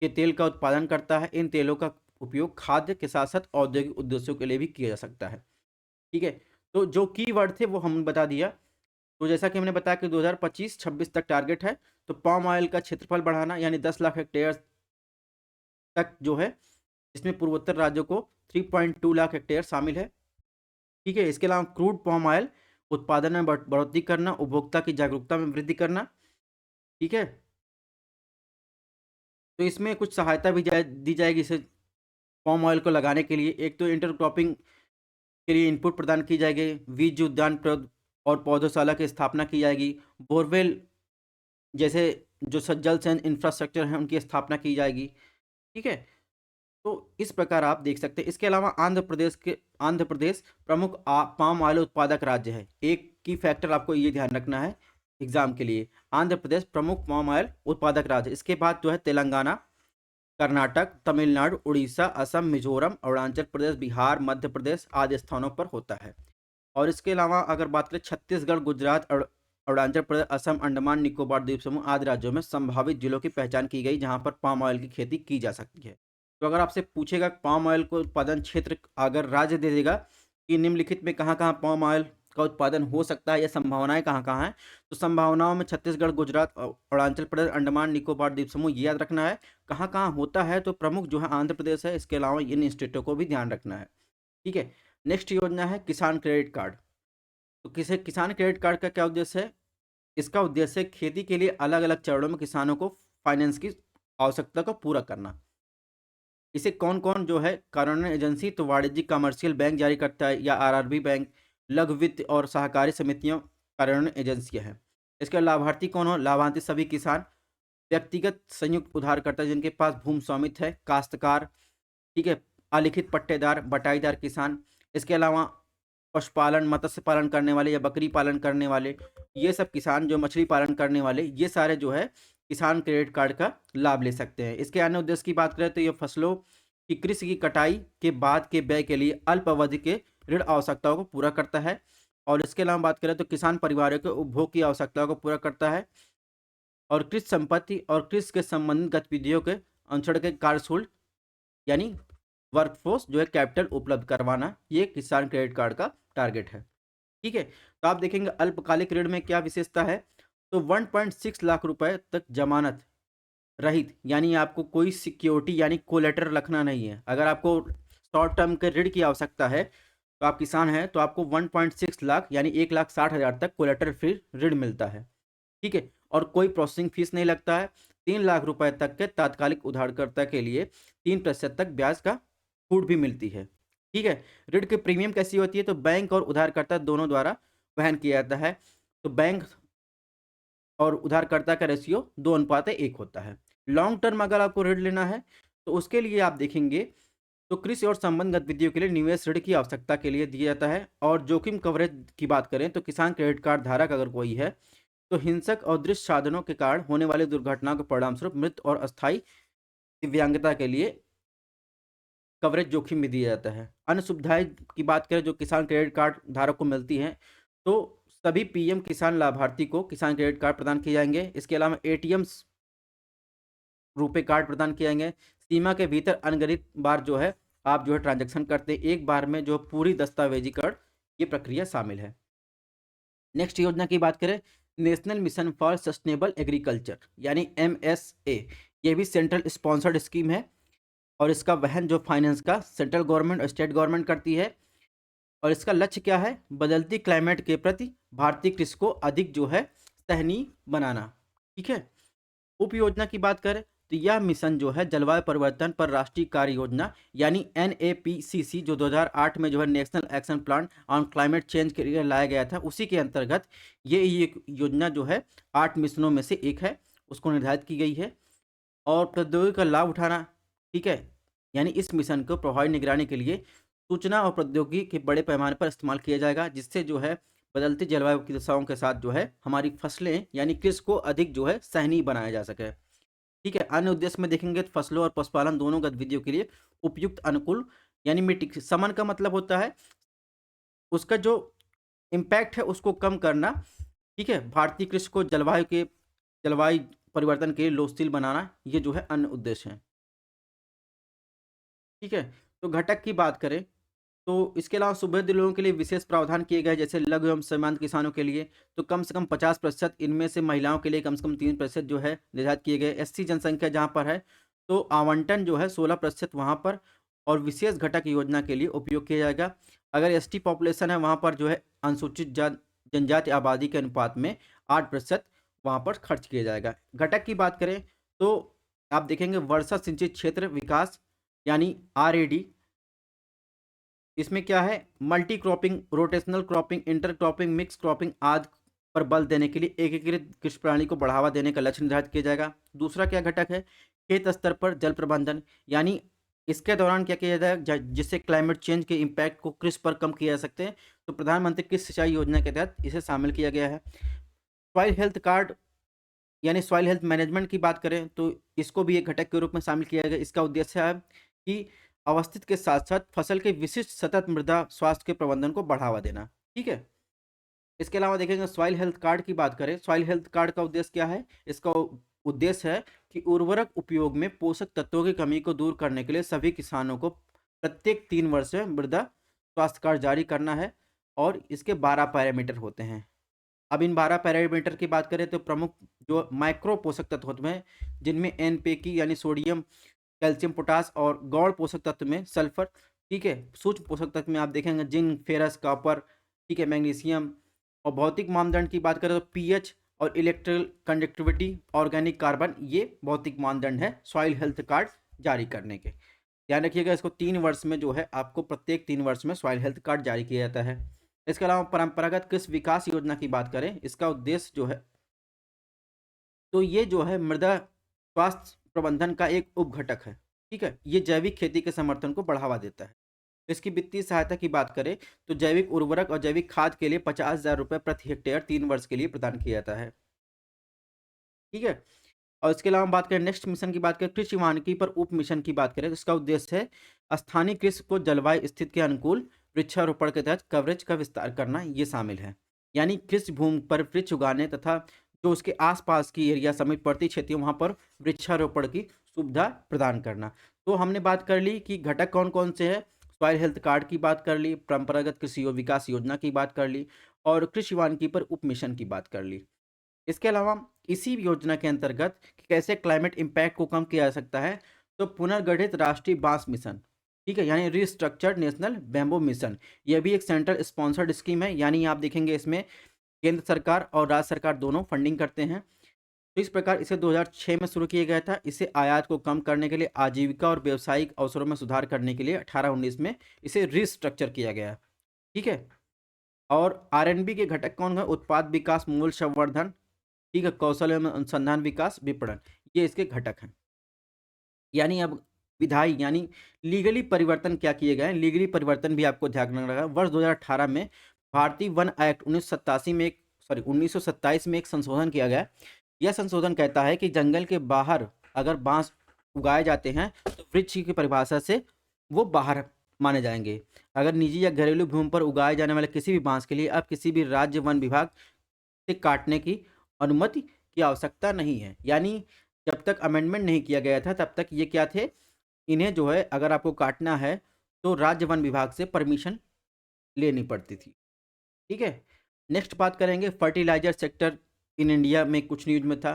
Speaker 1: के तेल का उत्पादन करता है। इन तेलों का उपयोग खाद्य के साथ-साथ औद्योगिक उद्देश्यों के लिए भी किया जा सकता है, ठीक है। तो जो कीवर्ड थे वो हमने बता दिया। तो जैसा कि हमने बताया कि 2025-26 तक टारगेट है, तो पाम ऑयल का क्षेत्रफल बढ़ाना यानी 10 लाख हेक्टेयर तक जो है, इसमें पूर्वोत्तर राज्यों को 3.2 लाख हेक्टेयर शामिल है, ठीक है। इसके अलावा क्रूड पाम ऑयल उत्पादन में बढ़ोतरी करना, उपभोक्ता की जागरूकता में वृद्धि करना, ठीक है। तो इसमें कुछ सहायता भी दी जाएगी इसे पाम ऑयल को लगाने के लिए। एक तो इंटरक्रॉपिंग के लिए इनपुट प्रदान की जाएगी, बीज उद्यान और पौधशाला की स्थापना की जाएगी, बोरवेल जैसे जो जल संचयन इंफ्रास्ट्रक्चर है उनकी स्थापना की जाएगी, ठीक है। तो इस प्रकार आप देख सकते हैं। इसके अलावा आंध्र प्रदेश प्रमुख पाम ऑयल उत्पादक राज्य है। एक की फैक्टर आपको ये ध्यान रखना है एग्जाम के लिए, आंध्र प्रदेश प्रमुख पाम ऑयल उत्पादक राज्य। इसके बाद जो है तेलंगाना, कर्नाटक, तमिलनाडु, उड़ीसा, असम, मिजोरम, अरुणाचल प्रदेश, बिहार, मध्य प्रदेश आदि स्थानों पर होता है। और इसके अलावा अगर बात करें छत्तीसगढ़, गुजरात, अरुणाचल प्रदेश, असम, अंडमान निकोबार द्वीप समूह आदि राज्यों में संभावित जिलों की पहचान की गई जहां पर पाम ऑयल की खेती की जा सकती है। तो अगर आपसे पूछेगा पाम ऑयल को उत्पादन क्षेत्र, अगर राज्य दे देगा कि निम्नलिखित में कहाँ कहाँ पाम ऑयल का उत्पादन हो सकता है या संभावनाएं कहाँ कहाँ हैं, तो संभावनाओं में छत्तीसगढ़, गुजरात, अरुणाचल प्रदेश, अंडमान निकोबार द्वीप समूह ये याद रखना है। कहाँ कहाँ होता है तो प्रमुख जो है आंध्र प्रदेश है। इसके अलावा इन स्टेटों को भी ध्यान रखना है, ठीक है। नेक्स्ट योजना है किसान क्रेडिट कार्ड। तो किसान क्रेडिट कार्ड का क्या उद्देश्य है, इसका उद्देश्य खेती के लिए अलग अलग चरणों में किसानों को फाइनेंस की आवश्यकता को पूरा करना। इसे कौन कौन जो है कार्यान्वयन एजेंसी तो वाणिज्यिक कमर्शियल बैंक जारी करता है या आरआरबी बैंक, लघु वित्त और सहकारी समितियों कार्यान्वयन एजेंसियां हैं। इसके लाभार्थी कौन हो, लाभार्थी सभी किसान, व्यक्तिगत संयुक्त उधारकर्ता जिनके पास भूमि स्वामित्व है, काश्तकार, ठीक है, अलिखित पट्टेदार, बटाईदार किसान। इसके अलावा पशुपालन, मत्स्य पालन करने वाले या बकरी पालन करने वाले, ये सब किसान जो मछली पालन करने वाले, ये सारे जो है किसान क्रेडिट कार्ड का लाभ ले सकते हैं। इसके अन्य उद्देश्य की बात करें तो ये फसलों की कृषि की कटाई के बाद के व्यय के लिए अल्प अवधि के ऋण आवश्यकताओं को पूरा करता है। और इसके अलावा बात करें तो किसान परिवारों के उपभोग की आवश्यकताओं को पूरा करता है और कृषि संपत्ति और कृषि के संबंधित गतिविधियों के अनुसरण के कार्यशुल्क यानी वर्कफोर्स जो है कैपिटल उपलब्ध करवाना, ये किसान क्रेडिट कार्ड का टारगेट है, ठीक है। तो आप देखेंगे अल्पकालिक ऋण में क्या विशेषता है, तो 1.6 लाख रुपए तक जमानत रहित, यानी आपको कोई सिक्योरिटी यानी कोलेटरल रखना नहीं है। अगर आपको शॉर्ट टर्म के ऋण की आवश्यकता है तो आप किसान हैं तो आपको 1.6 लाख यानी 1,60,000 तक कोलेटरल फ्री ऋण मिलता है, ठीक है। और कोई प्रोसेसिंग फीस नहीं लगता है। 3 लाख रुपए तक के तात्कालिक उधारकर्ता के लिए 3% तक ब्याज का छूट भी मिलती है, ठीक है। ऋण की प्रीमियम कैसी होती है, तो बैंक और उधारकर्ता दोनों द्वारा वहन किया जाता है। तो बैंक और उधारकर्ता का रेशियो 2:1 होता है। लॉन्ग टर्म अगर आपको ऋण लेना है तो उसके लिए आप देखेंगे तो कृषि और संबंध गतिविधियों के लिए निवेश ऋण की आवश्यकता के लिए दिया जाता है। और जोखिम कवरेज की बात करें तो किसान क्रेडिट कार्ड धारक अगर कोई है तो हिंसक और दृश्य साधनों के कारण होने वाली दुर्घटनाओं के परिणामस्वरूप मृत्यु और अस्थायी दिव्यांगता के लिए कवरेज जोखिम भी दिया जाता है। अन्य सुविधाएं की बात करें जो किसान क्रेडिट कार्ड धारक को मिलती हैं, तो सभी पीएम किसान लाभार्थी को किसान क्रेडिट कार्ड प्रदान किए जाएंगे। इसके अलावा एटीएम रुपे कार्ड प्रदान किए जाएंगे। सीमा के भीतर अनगिनत बार जो है आप जो है ट्रांजैक्शन करते हैं, एक बार में जो पूरी दस्तावेजीकरण ये प्रक्रिया शामिल है। नेक्स्ट योजना की बात करें, national mission for sustainable agriculture यानी MSA। ये भी सेंट्रल स्पॉन्सर्ड स्कीम है और इसका वहन जो फाइनेंस का सेंट्रल गवर्नमेंट और स्टेट गवर्नमेंट करती है। और इसका लक्ष्य क्या है? बदलती क्लाइमेट के प्रति भारतीय कृषि को अधिक जो है सहनीय बनाना। ठीक है। उप योजना की बात करें तो यह मिशन जो है जलवायु परिवर्तन पर राष्ट्रीय कार्य योजना यानी NAPCC जो 2008 में जो है national action plan on climate change के लिए लाया गया था, उसी के अंतर्गत ये योजना जो है 8 मिशनों में से एक है, उसको निर्धारित की गई है। और प्रौद्योगिकी का लाभ उठाना, ठीक है, यानी इस मिशन को प्रभावी निगरानी के लिए सूचना और प्रौद्योगिकी के बड़े पैमाने पर इस्तेमाल किया जाएगा, जिससे जो है बदलती जलवायु की दशाओं के साथ जो है हमारी फसलें यानी कृषि को अधिक जो है सहनीय बनाया जा सके। ठीक है। अन्य उद्देश्य में देखेंगे तो फसलों और पशुपालन दोनों गतिविधियों के लिए उपयुक्त अनुकूल यानी मिट्टी समन का मतलब होता है उसका जो इम्पैक्ट है उसको कम करना। ठीक है। भारतीय कृषि को जलवायु परिवर्तन के लिए लोकशील बनाना, ये जो है अन्य उद्देश्य है। ठीक है। तो घटक की बात करें तो इसके अलावा सुभ्य लोगों के लिए विशेष प्रावधान किए गए, जैसे लघु एवं सीमांत किसानों के लिए तो कम से कम 50%, इनमें से महिलाओं के लिए कम से कम 3% जो है निर्धारित किए गए। SC जनसंख्या जहाँ पर है तो आवंटन जो है 16% वहाँ पर और विशेष घटक योजना के लिए उपयोग किया जाएगा। अगर ST पॉपुलेशन है वहाँ पर जो है अनुसूचित जनजाति आबादी के अनुपात में 8% वहाँ पर खर्च किया जाएगा। घटक की बात करें तो आप देखेंगे वर्षा सिंचित क्षेत्र विकास यानी RAD। इसमें क्या है? Multi cropping, rotational cropping, inter cropping, mix cropping आदि पर बल देने के लिए एकीकृत कृषि प्रणाली को बढ़ावा देने का लक्ष्य निर्धारित किया जाएगा। दूसरा क्या घटक है? खेत स्तर पर जल प्रबंधन, यानी इसके दौरान क्या किया जाएगा जिससे क्लाइमेट चेंज के इम्पैक्ट को कृषि पर कम किया जा सकते हैं, तो प्रधानमंत्री कृषि सिंचाई योजना के तहत इसे शामिल किया गया है। सॉइल हेल्थ कार्ड यानी सॉइल हेल्थ मैनेजमेंट की बात करें तो इसको भी एक घटक के रूप में शामिल किया गया। इसका उद्देश्य है कि अवस्थित के साथ साथ फसल के विशिष्ट सतत मृदा स्वास्थ्य के प्रबंधन को बढ़ावा देना। ठीक है। इसके अलावा देखेंगे सॉइल हेल्थ कार्ड की बात करें, सॉइल हेल्थ कार्ड का उद्देश्य क्या है? इसका उद्देश्य है कि उर्वरक उपयोग में पोषक तत्वों की कमी को दूर करने के लिए सभी किसानों को प्रत्येक 3 वर्ष में मृदा स्वास्थ्य कार्ड जारी करना है और इसके 12 पैरामीटर होते हैं। अब इन 12 पैरामीटर की बात करें तो प्रमुख जो माइक्रो पोषक तत्व होते हैं जिनमें NPK यानी सोडियम, कैल्शियम, पोटास और गौण पोषक तत्व में सल्फर। ठीक है। सूक्ष्म पोषक तत्व में आप देखेंगे जिंक, फेरस, कॉपर, ठीक है, मैग्नीशियम। और भौतिक मानदंड की बात करें तो पीएच और इलेक्ट्रिकल कंडक्टिविटी, ऑर्गेनिक कार्बन, ये भौतिक मानदंड है सॉइल हेल्थ कार्ड जारी करने के। ध्यान रखिएगा इसको 3 वर्ष में जो है आपको प्रत्येक 3 वर्ष में सॉइल हेल्थ कार्ड जारी किया जाता है। इसके अलावा परंपरागत कृषि विकास योजना की बात करें, इसका उद्देश्य जो है तो ये जो है मृदा स्वास्थ्य प्रबंधन का एक उपघटक है। ठीक है। ये जैविक खेती के समर्थन को बढ़ावा देता है। इसकी वित्तीय सहायता की बात करें तो जैविक उर्वरक और जैविक खाद के लिए 50,000 रुपये प्रति हेक्टेयर 3 वर्ष के लिए प्रदान किया जाता है। ठीक है। और इसके अलावा बात करें नेक्स्ट मिशन की बात करें, कृषि वानिकी पर उप मिशन की बात करें तो इसका उद्देश्य है स्थानीय कृषि को जलवायु स्थिति के अनुकूल वृक्षारोपण के तहत कवरेज का विस्तार करना, ये शामिल है। यानी कृषि भूमि पर वृक्ष उगाने तथा जो उसके आसपास की एरिया समेत पड़ती क्षेत्रों वहाँ पर वृक्षारोपण की सुविधा प्रदान करना। तो हमने बात कर ली कि घटक कौन कौन से हैं, सॉइल हेल्थ कार्ड की बात कर ली, परंपरागत कृषि विकास योजना की बात कर ली और कृषि वानिकी पर उप मिशन की बात कर ली। इसके अलावा इसी योजना के अंतर्गत कैसे क्लाइमेट इम्पैक्ट को कम किया जा सकता है, तो पुनर्गठित राष्ट्रीय बांस मिशन, ठीक है, यानी रिस्ट्रक्चर्ड नेशनल बैम्बू मिशन, यह भी एक सेंट्रल स्पॉन्सर्ड स्कीम है। यानी आप देखेंगे इसमें केंद्र सरकार और राज्य सरकार दोनों फंडिंग करते हैं। तो इस प्रकार इसे 2006 में शुरू किया गया था। इसे आयात को कम करने के लिए, आजीविका और व्यावसायिक अवसरों में सुधार करने के लिए 18-19 में इसे रिस्ट्रक्चर किया गया। ठीक है। और RNB के घटक कौन है? उत्पाद विकास, मूल्य संवर्धन, ठीक है, कौशल एवं अनुसंधान विकास, विपणन, ये इसके घटक हैं। यानी अब विधायी यानी लीगली परिवर्तन क्या किए गए हैं, लीगली परिवर्तन भी आपको ध्यान रखना है। वर्ष 2018 में भारतीय वन एक्ट 1927 में एक संशोधन किया गया। यह संशोधन कहता है कि जंगल के बाहर अगर बांस उगाए जाते हैं तो वृक्ष की परिभाषा से वो बाहर माने जाएंगे। अगर निजी या घरेलू भूमि पर उगाए जाने वाले किसी भी बांस के लिए अब किसी भी राज्य वन विभाग से काटने की अनुमति की आवश्यकता नहीं है। यानी जब तक अमेंडमेंट नहीं किया गया था तब तक ये क्या थे, इन्हें जो है अगर आपको काटना है तो राज्य वन विभाग से परमिशन लेनी पड़ती थी। ठीक है, नेक्स्ट बात करेंगे फर्टिलाइजर सेक्टर इन इंडिया में कुछ न्यूज में था।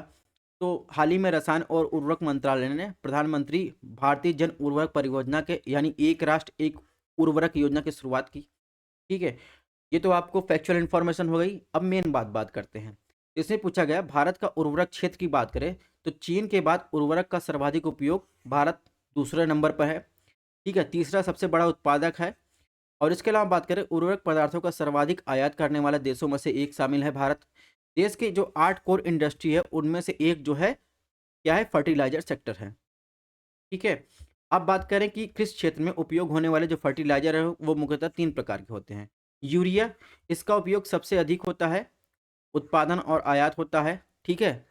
Speaker 1: तो हाल ही में रसायन और उर्वरक मंत्रालय ने प्रधानमंत्री भारतीय जन उर्वरक परियोजना के यानी एक राष्ट्र एक उर्वरक योजना की शुरुआत की। ठीक है, ये तो आपको फैक्चुअल इन्फॉर्मेशन हो गई। अब मेन बात करते हैं। इसमें पूछा गया भारत का उर्वरक क्षेत्र की बात करें तो चीन के बाद उर्वरक का सर्वाधिक उपयोग भारत दूसरे नंबर पर है। ठीक है, तीसरा सबसे बड़ा उत्पादक है। और इसके अलावा बात करें उर्वरक पदार्थों का सर्वाधिक आयात करने वाले देशों में से एक शामिल है भारत। देश की जो 8 कोर इंडस्ट्री है उनमें से एक जो है क्या है, फर्टिलाइजर सेक्टर है। ठीक है, अब बात करें कि किस क्षेत्र में उपयोग होने वाले जो फर्टिलाइजर है वो मुख्यतः 3 प्रकार के होते हैं। यूरिया, इसका उपयोग सबसे अधिक होता है, उत्पादन और आयात होता है। ठीक है,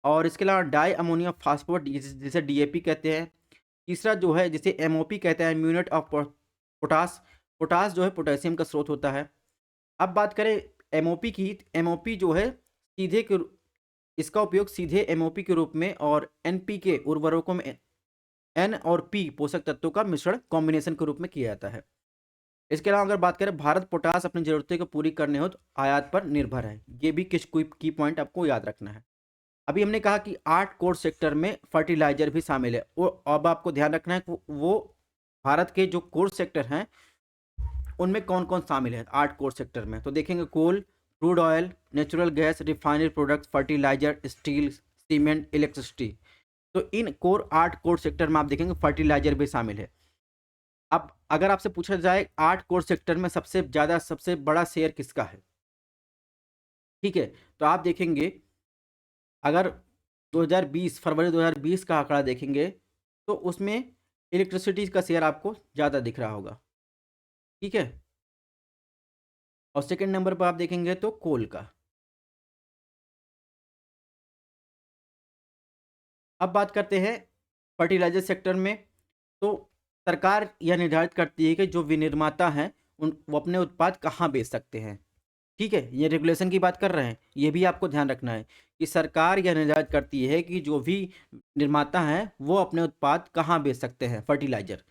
Speaker 1: और इसके अलावा डाई अमोनियम फास्फोरेट जिसे डीएपी कहते हैं। तीसरा जो है जिसे एमओपी कहते हैं, म्यूनेट ऑफ पोटास। पोटास जो है पोटेशियम का स्रोत होता है। अब बात करें एमओपी की, एमओपी जो है सीधे के इसका उपयोग सीधे एमओपी के रूप में और एनपीके उर्वरकों में एन और पी पोषक तत्वों का मिश्रण कॉम्बिनेशन के रूप में किया जाता है। इसके अलावा अगर बात करें भारत पोटास अपनी जरूरतें को पूरी करने हो तो आयात पर निर्भर है। ये भी कुछ की पॉइंट आपको याद रखना है। अभी हमने कहा कि 8 कोर सेक्टर में फर्टिलाइजर भी शामिल है। वो अब आपको ध्यान रखना है कि वो भारत के जो कोर सेक्टर हैं उनमें कौन कौन शामिल है 8 कोर सेक्टर में। तो देखेंगे coal, crude oil, natural gas, refinery products, fertiliser, steel, cement, electricity. तो इन कोर 8 कोर सेक्टर में आप देखेंगे फर्टिलाइजर भी शामिल है। अब अगर आपसे पूछा जाए 8 कोर सेक्टर में सबसे बड़ा शेयर किसका है, ठीक है, तो आप देखेंगे अगर 2020 फरवरी 2020 का आंकड़ा देखेंगे तो उसमें इलेक्ट्रिसिटी का शेयर आपको ज़्यादा दिख रहा होगा। ठीक है, और सेकंड नंबर पर आप देखेंगे तो कोल का। अब बात करते हैं फर्टिलाइजर सेक्टर में। तो सरकार यह निर्धारित करती है कि जो विनिर्माता हैं वो अपने उत्पाद कहाँ बेच सकते हैं। ठीक है, ये रेगुलेशन की बात कर रहे हैं, ये भी आपको ध्यान रखना है कि सरकार यह निर्धारित करती है कि जो भी निर्माता हैं वो अपने उत्पाद कहाँ बेच सकते हैं फर्टिलाइजर।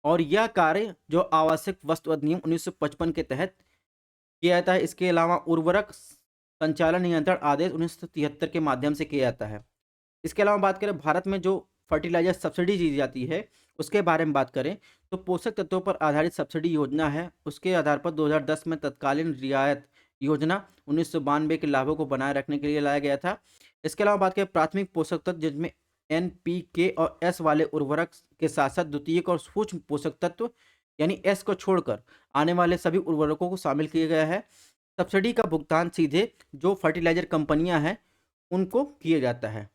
Speaker 1: और यह कार्य जो आवश्यक वस्तु अधिनियम 1955 के तहत किया जाता है। इसके अलावा उर्वरक संचालन नियंत्रण आदेश 1973 के माध्यम से किया जाता है। इसके अलावा बात करें भारत में जो फर्टिलाइजर सब्सिडी दी जाती है उसके बारे में बात करें तो पोषक तत्वों पर आधारित सब्सिडी योजना है। उसके आधार पर 2010 में तत्कालीन रियायत योजना 1992 के लाभों को बनाए रखने के लिए लाया गया था। इसके अलावा बात करें प्राथमिक पोषक तत्व जिसमें NPK और S वाले उर्वरक के साथ साथ द्वितीयक और सूक्ष्म पोषक तत्व यानी S को छोड़कर आने वाले सभी उर्वरकों को शामिल किया गया है। सब्सिडी का भुगतान सीधे जो फर्टिलाइजर कंपनियां हैं उनको किया जाता है।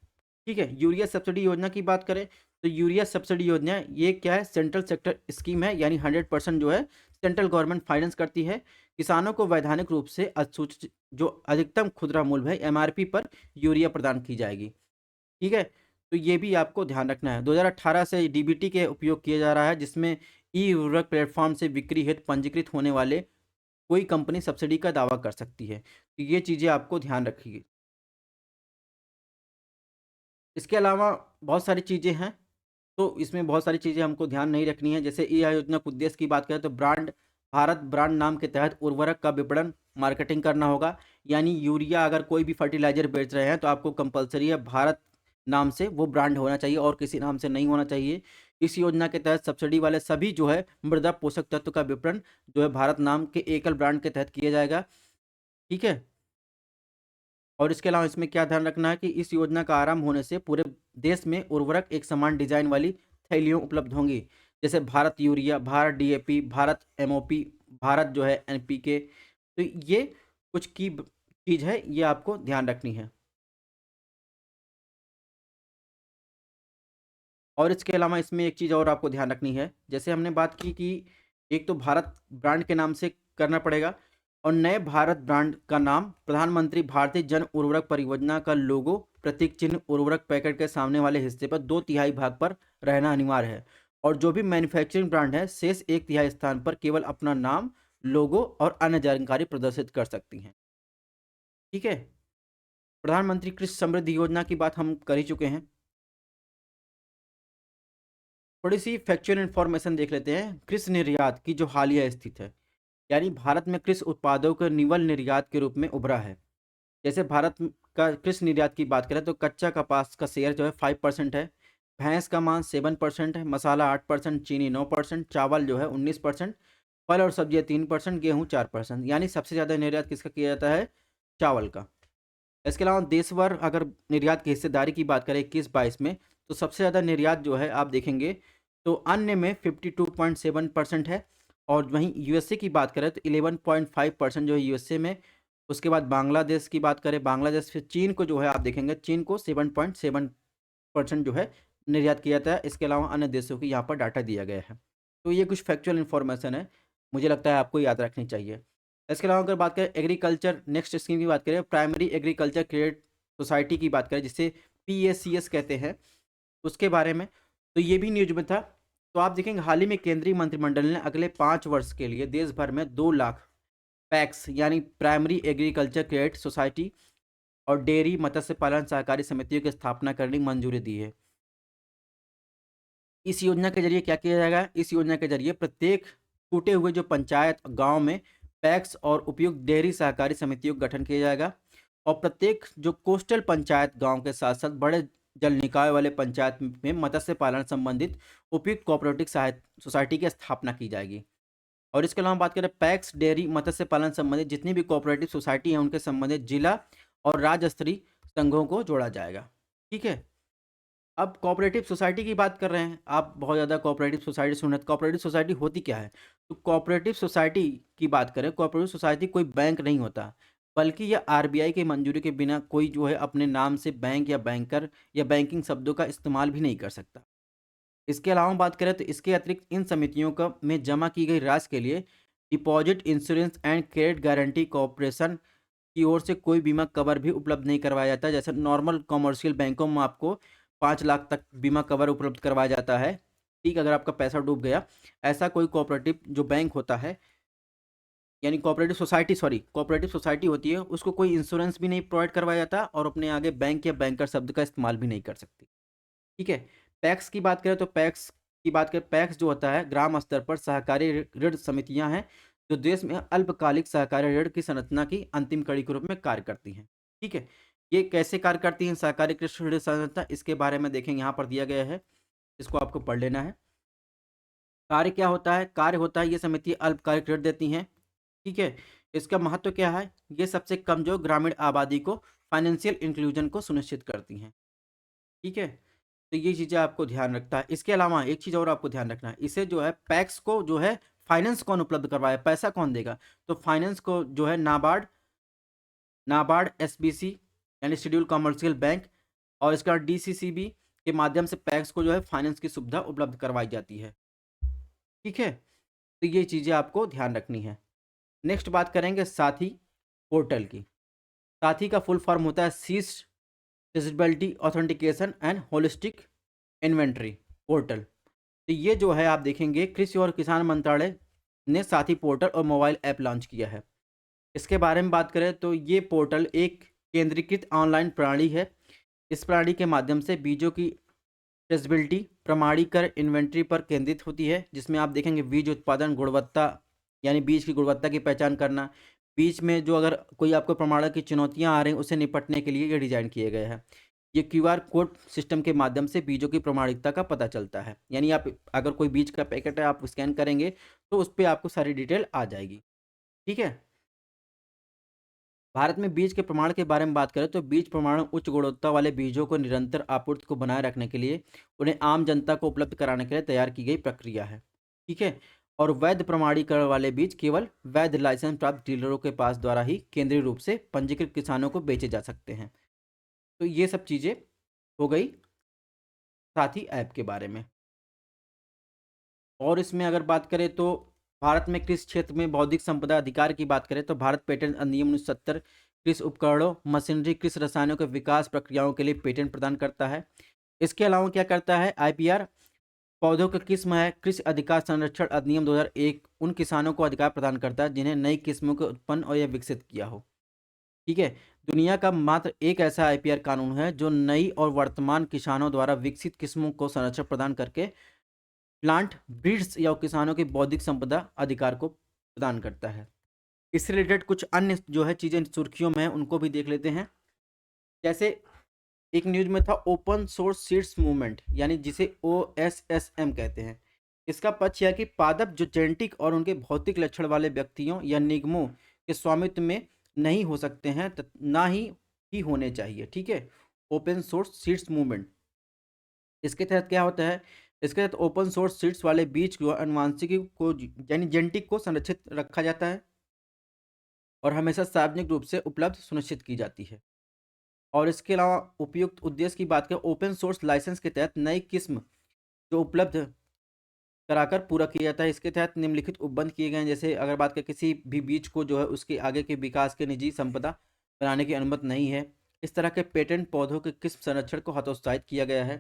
Speaker 1: ठीक है, यूरिया सब्सिडी योजना की बात करें तो यूरिया सब्सिडी योजना ये क्या है, सेंट्रल सेक्टर स्कीम है, यानी 100% जो है सेंट्रल गवर्नमेंट फाइनेंस करती है। किसानों को वैधानिक रूप से अधिसूचित जो अधिकतम खुदरा मूल्य है MRP पर यूरिया प्रदान की जाएगी। ठीक है, तो ये भी आपको ध्यान रखना है। 2018 से DBT के उपयोग किया जा रहा है जिसमें ई उर्वरक प्लेटफॉर्म से बिक्री हेतु पंजीकृत होने वाले कोई कंपनी सब्सिडी का दावा कर सकती है। तो ये चीज़ें आपको ध्यान रखिए। इसके अलावा बहुत सारी चीज़ें हैं, तो इसमें बहुत सारी चीज़ें हमको ध्यान नहीं रखनी है। जैसे ई आयोजना के उद्देश्य की बात करें तो भारत ब्रांड नाम के तहत उर्वरक का विपणन मार्केटिंग करना होगा। यानी यूरिया अगर कोई भी फर्टिलाइजर बेच रहे हैं तो आपको कंपलसरी है भारत नाम से वो ब्रांड होना चाहिए और किसी नाम से नहीं होना चाहिए। इस योजना के तहत सब्सिडी वाले सभी जो है मृदा पोषक तत्व का विपणन जो है भारत नाम के एकल ब्रांड के तहत किया जाएगा। ठीक है, और इसके अलावा इसमें क्या ध्यान रखना है कि इस योजना का आरंभ होने से पूरे देश में उर्वरक एक समान डिजाइन वाली थैलियों उपलब्ध होंगी। जैसे Bharat urea, Bharat DAP, Bharat MOP, Bharat जो है NPK। तो ये कुछ की चीज़ है, ये आपको ध्यान रखनी है। और इसके अलावा इसमें एक चीज़ और आपको ध्यान रखनी है, जैसे हमने बात की कि एक तो भारत ब्रांड के नाम से करना पड़ेगा और नए भारत ब्रांड का नाम प्रधानमंत्री भारतीय जन उर्वरक परियोजना का लोगो प्रतीक चिन्ह उर्वरक पैकेट के सामने वाले हिस्से पर 2/3 भाग पर रहना अनिवार्य है और जो भी मैन्युफैक्चरिंग ब्रांड है शेष 1/3 स्थान पर केवल अपना नाम, लोगो और अन्य जानकारी प्रदर्शित कर सकती हैं। ठीक है। प्रधानमंत्री कृषि समृद्धि योजना की बात हम कर ही चुके हैं। थोड़ी सी फैक्चुअल इन्फॉर्मेशन देख लेते हैं कृषि निर्यात की जो हालिया स्थिति है। यानी भारत में कृषि उत्पादों के निवल निर्यात के रूप में उभरा है। जैसे का कृषि निर्यात की बात करें तो कच्चा कपास का शेयर जो है 5% है, भैंस का मांस 7% है, मसाला 8%, चीनी 9%, चावल जो है 19%, फल और सब्जियां 3%, गेहूं 4%। यानी सबसे ज़्यादा निर्यात किसका किया जाता है? चावल का। इसके अलावा देशभर अगर निर्यात की हिस्सेदारी की बात करें 21-22 में, तो सबसे ज़्यादा निर्यात जो है आप देखेंगे तो अन्य में 52.7% है और वहीं यूएसए की बात करें तो 11.5% जो है यूएसए में। उसके बाद बांग्लादेश की बात करें, बांग्लादेश, फिर चीन को जो है आप देखेंगे चीन को 7.7% जो है निर्यात किया जाता है। इसके अलावा अन्य देशों की यहाँ पर डाटा दिया गया है। तो ये कुछ फैक्चुअल इन्फॉर्मेशन है, मुझे लगता है आपको याद रखनी चाहिए। इसके अलावा अगर बात करें एग्रीकल्चर नेक्स्ट स्कीम की बात करें, प्राइमरी एग्रीकल्चर क्रेडिट सोसाइटी की बात करें जिसे PACS कहते हैं, उसके बारे में तो ये भी न्यूज में था। तो आप देखेंगे हाल ही में केंद्रीय मंत्रिमंडल ने अगले 5 वर्ष के लिए देश भर में 2 लाख पैक्स यानी प्राइमरी एग्रीकल्चर क्रेडिट सोसाइटी और डेयरी मत्स्य पालन सहकारी समितियों की स्थापना करने की मंजूरी दी है। इस योजना के जरिए क्या किया जाएगा? इस योजना के जरिए प्रत्येक टूटे हुए जो पंचायत गांव में पैक्स और उपयुक्त डेयरी सहकारी समितियों का गठन किया जाएगा और प्रत्येक जो कोस्टल पंचायत गांव के साथ साथ बड़े जल निकाय वाले पंचायत में मत्स्य पालन संबंधित उपयुक्त कोऑपरेटिव सोसाइटी की स्थापना की जाएगी। और इसके अलावा बात करें पैक्स, डेयरी, मत्स्य पालन संबंधित जितनी भी कोऑपरेटिव सोसाइटी हैं उनके संबंधित जिला और राज्य स्तरीय संघों को जोड़ा जाएगा। ठीक है। अब कोऑपरेटिव सोसाइटी की बात कर रहे हैं, आप बहुत ज़्यादा कोऑपरेटिव सोसाइटी सुन रहे हैं। कोऑपरेटिव सोसाइटी होती क्या है? तो कोऑपरेटिव सोसाइटी की बात करें, कोऑपरेटिव सोसाइटी कोई बैंक नहीं होता, बल्कि यह आरबीआई की मंजूरी के बिना कोई जो है अपने नाम से बैंक या बैंकर या बैंकिंग शब्दों का इस्तेमाल भी नहीं कर सकता। इसके अलावा बात करें तो इसके अतिरिक्त इन समितियों का में जमा की गई राशि के लिए deposit insurance and credit guarantee corporation की ओर से कोई बीमा कवर भी उपलब्ध नहीं करवाया जाता है। जैसे नॉर्मल कॉमर्शियल बैंकों में आपको 5 लाख तक बीमा कवर उपलब्ध करवाया जाता है। ठीक, अगर आपका पैसा डूब गया, ऐसा कोई कोऑपरेटिव जो बैंक होता है यानी कोऑपरेटिव सोसाइटी होती है, उसको कोई इंश्योरेंस भी नहीं प्रोवाइड करवाया जाता और अपने आगे बैंक या बैंकर शब्द का इस्तेमाल भी नहीं कर सकती। ठीक है। पैक्स की बात करें तो पैक्स जो होता है ग्राम स्तर पर सहकारी ऋण समितियां हैं जो देश में अल्पकालिक सहकारी ऋण की संरचना की अंतिम कड़ी के रूप में कार्य करती हैं। ठीक है। ये कैसे कार्य करती हैं सहकारी कृषि ऋण संरचना, इसके बारे में देखेंगे, यहाँ पर दिया गया है, इसको आपको पढ़ लेना है। कार्य क्या होता है? कार्य होता है ये समिति अल्पकालिक ऋण देती हैं। ठीक है। इसका महत्व क्या है? ये सबसे कमजोर ग्रामीण आबादी को फाइनेंशियल इंक्लूजन को सुनिश्चित करती हैं। ठीक है। तो ये चीज़ें आपको ध्यान रखता है। इसके अलावा एक चीज़ और आपको ध्यान रखना है, इसे जो है पैक्स को जो है फाइनेंस कौन उपलब्ध करवाए, पैसा कौन देगा? तो फाइनेंस को जो है नाबार्ड नाबार्ड एसबीसी यानी शेड्यूल कमर्शियल बैंक और इसका डीसीसीबी के माध्यम से पैक्स को जो है फाइनेंस की सुविधा उपलब्ध करवाई जाती है। ठीक है। तो ये चीज़ें आपको ध्यान रखनी है। नेक्स्ट बात करेंगे साथी पोर्टल की। साथी का फुल फॉर्म होता है seize feasibility authentication and holistic inventory portal. तो ये जो है आप देखेंगे कृषि और किसान मंत्रालय ने साथी पोर्टल और मोबाइल ऐप लॉन्च किया है। इसके बारे में बात करें तो ये पोर्टल एक केंद्रीकृत ऑनलाइन प्रणाली है। इस प्रणाली के माध्यम से बीजों की ट्रेसेबिलिटी प्रमाणीकरण इन्वेंट्री पर केंद्रित होती है, जिसमें आप देखेंगे बीज उत्पादन गुणवत्ता यानी बीज की गुणवत्ता की पहचान करना, बीच में जो अगर कोई आपको प्रमाणन की चुनौतियां आ रही हैं उसे निपटने के लिए ये डिज़ाइन किए गए हैं। ये क्यूआर कोड सिस्टम के माध्यम से बीजों की प्रमाणिकता का पता चलता है। यानी आप अगर कोई बीज का पैकेट है आप स्कैन करेंगे तो उस पर आपको सारी डिटेल आ जाएगी। ठीक है। भारत में बीज के प्रमाण के बारे में बात करें तो बीज प्रमाणन उच्च गुणवत्ता वाले बीजों को निरंतर आपूर्ति को बनाए रखने के लिए उन्हें आम जनता को उपलब्ध कराने के लिए तैयार की गई प्रक्रिया है। ठीक है। और वैध प्रमाणीकरण वाले बीज केवल वैध लाइसेंस प्राप्त डीलरों के पास द्वारा ही केंद्रीय रूप से पंजीकृत किसानों को बेचे जा सकते हैं। तो ये सब चीज़ें हो गई साथी ऐप के बारे में। और इसमें अगर बात करें तो भारत में कृषि क्षेत्र में बौद्धिक संपदा अधिकार की बात करें तो भारत पेटेंट अधिनियम 1970 कृषि उपकरणों, मशीनरी, कृषि रसायनों के विकास प्रक्रियाओं के लिए पेटेंट प्रदान करता है। इसके अलावा क्या करता है आईपीआर? पौधों की किस्म है, कृषि अधिकार संरक्षण अधिनियम 2001 उन किसानों को अधिकार प्रदान करता है जिन्हें नई किस्मों को उत्पन्न और या विकसित किया हो। ठीक है। दुनिया का मात्र एक ऐसा आईपीआर कानून है जो नई और वर्तमान किसानों द्वारा विकसित किस्मों को संरक्षण प्रदान करके प्लांट ब्रीड्स या किसानों की बौद्धिक संपदा अधिकार को प्रदान करता है। इससे रिलेटेड कुछ अन्य जो है चीजें सुर्खियों में है, उनको भी देख लेते हैं। जैसे एक न्यूज में था ओपन सोर्स सीड्स मूवमेंट, यानी जिसे ओएसएसएम कहते हैं। इसका पक्ष यह है कि पादप जो जेनेटिक और उनके भौतिक लक्षण वाले व्यक्तियों या निगमों के स्वामित्व में नहीं हो सकते हैं, ना ही होने चाहिए। ठीक है। ओपन सोर्स सीड्स मूवमेंट, इसके तहत क्या होता है? इसके तहत ओपन सोर्स सीड्स वाले बीज को अनुवांशिकी को यानी जेनेटिक को संरक्षित रखा जाता है और हमेशा सार्वजनिक रूप से उपलब्ध सुनिश्चित की जाती है। और इसके अलावा उपयुक्त उद्देश्य की बात करें, ओपन सोर्स लाइसेंस के तहत नई किस्म जो उपलब्ध कराकर पूरा किया जाता है। इसके तहत निम्नलिखित उपबंध किए गए हैं। जैसे अगर बात करें किसी भी बीज को जो है उसके आगे के विकास के निजी संपदा बनाने की अनुमति नहीं है। इस तरह के पेटेंट पौधों के किस्म संरक्षण को हतोत्साहित किया गया है।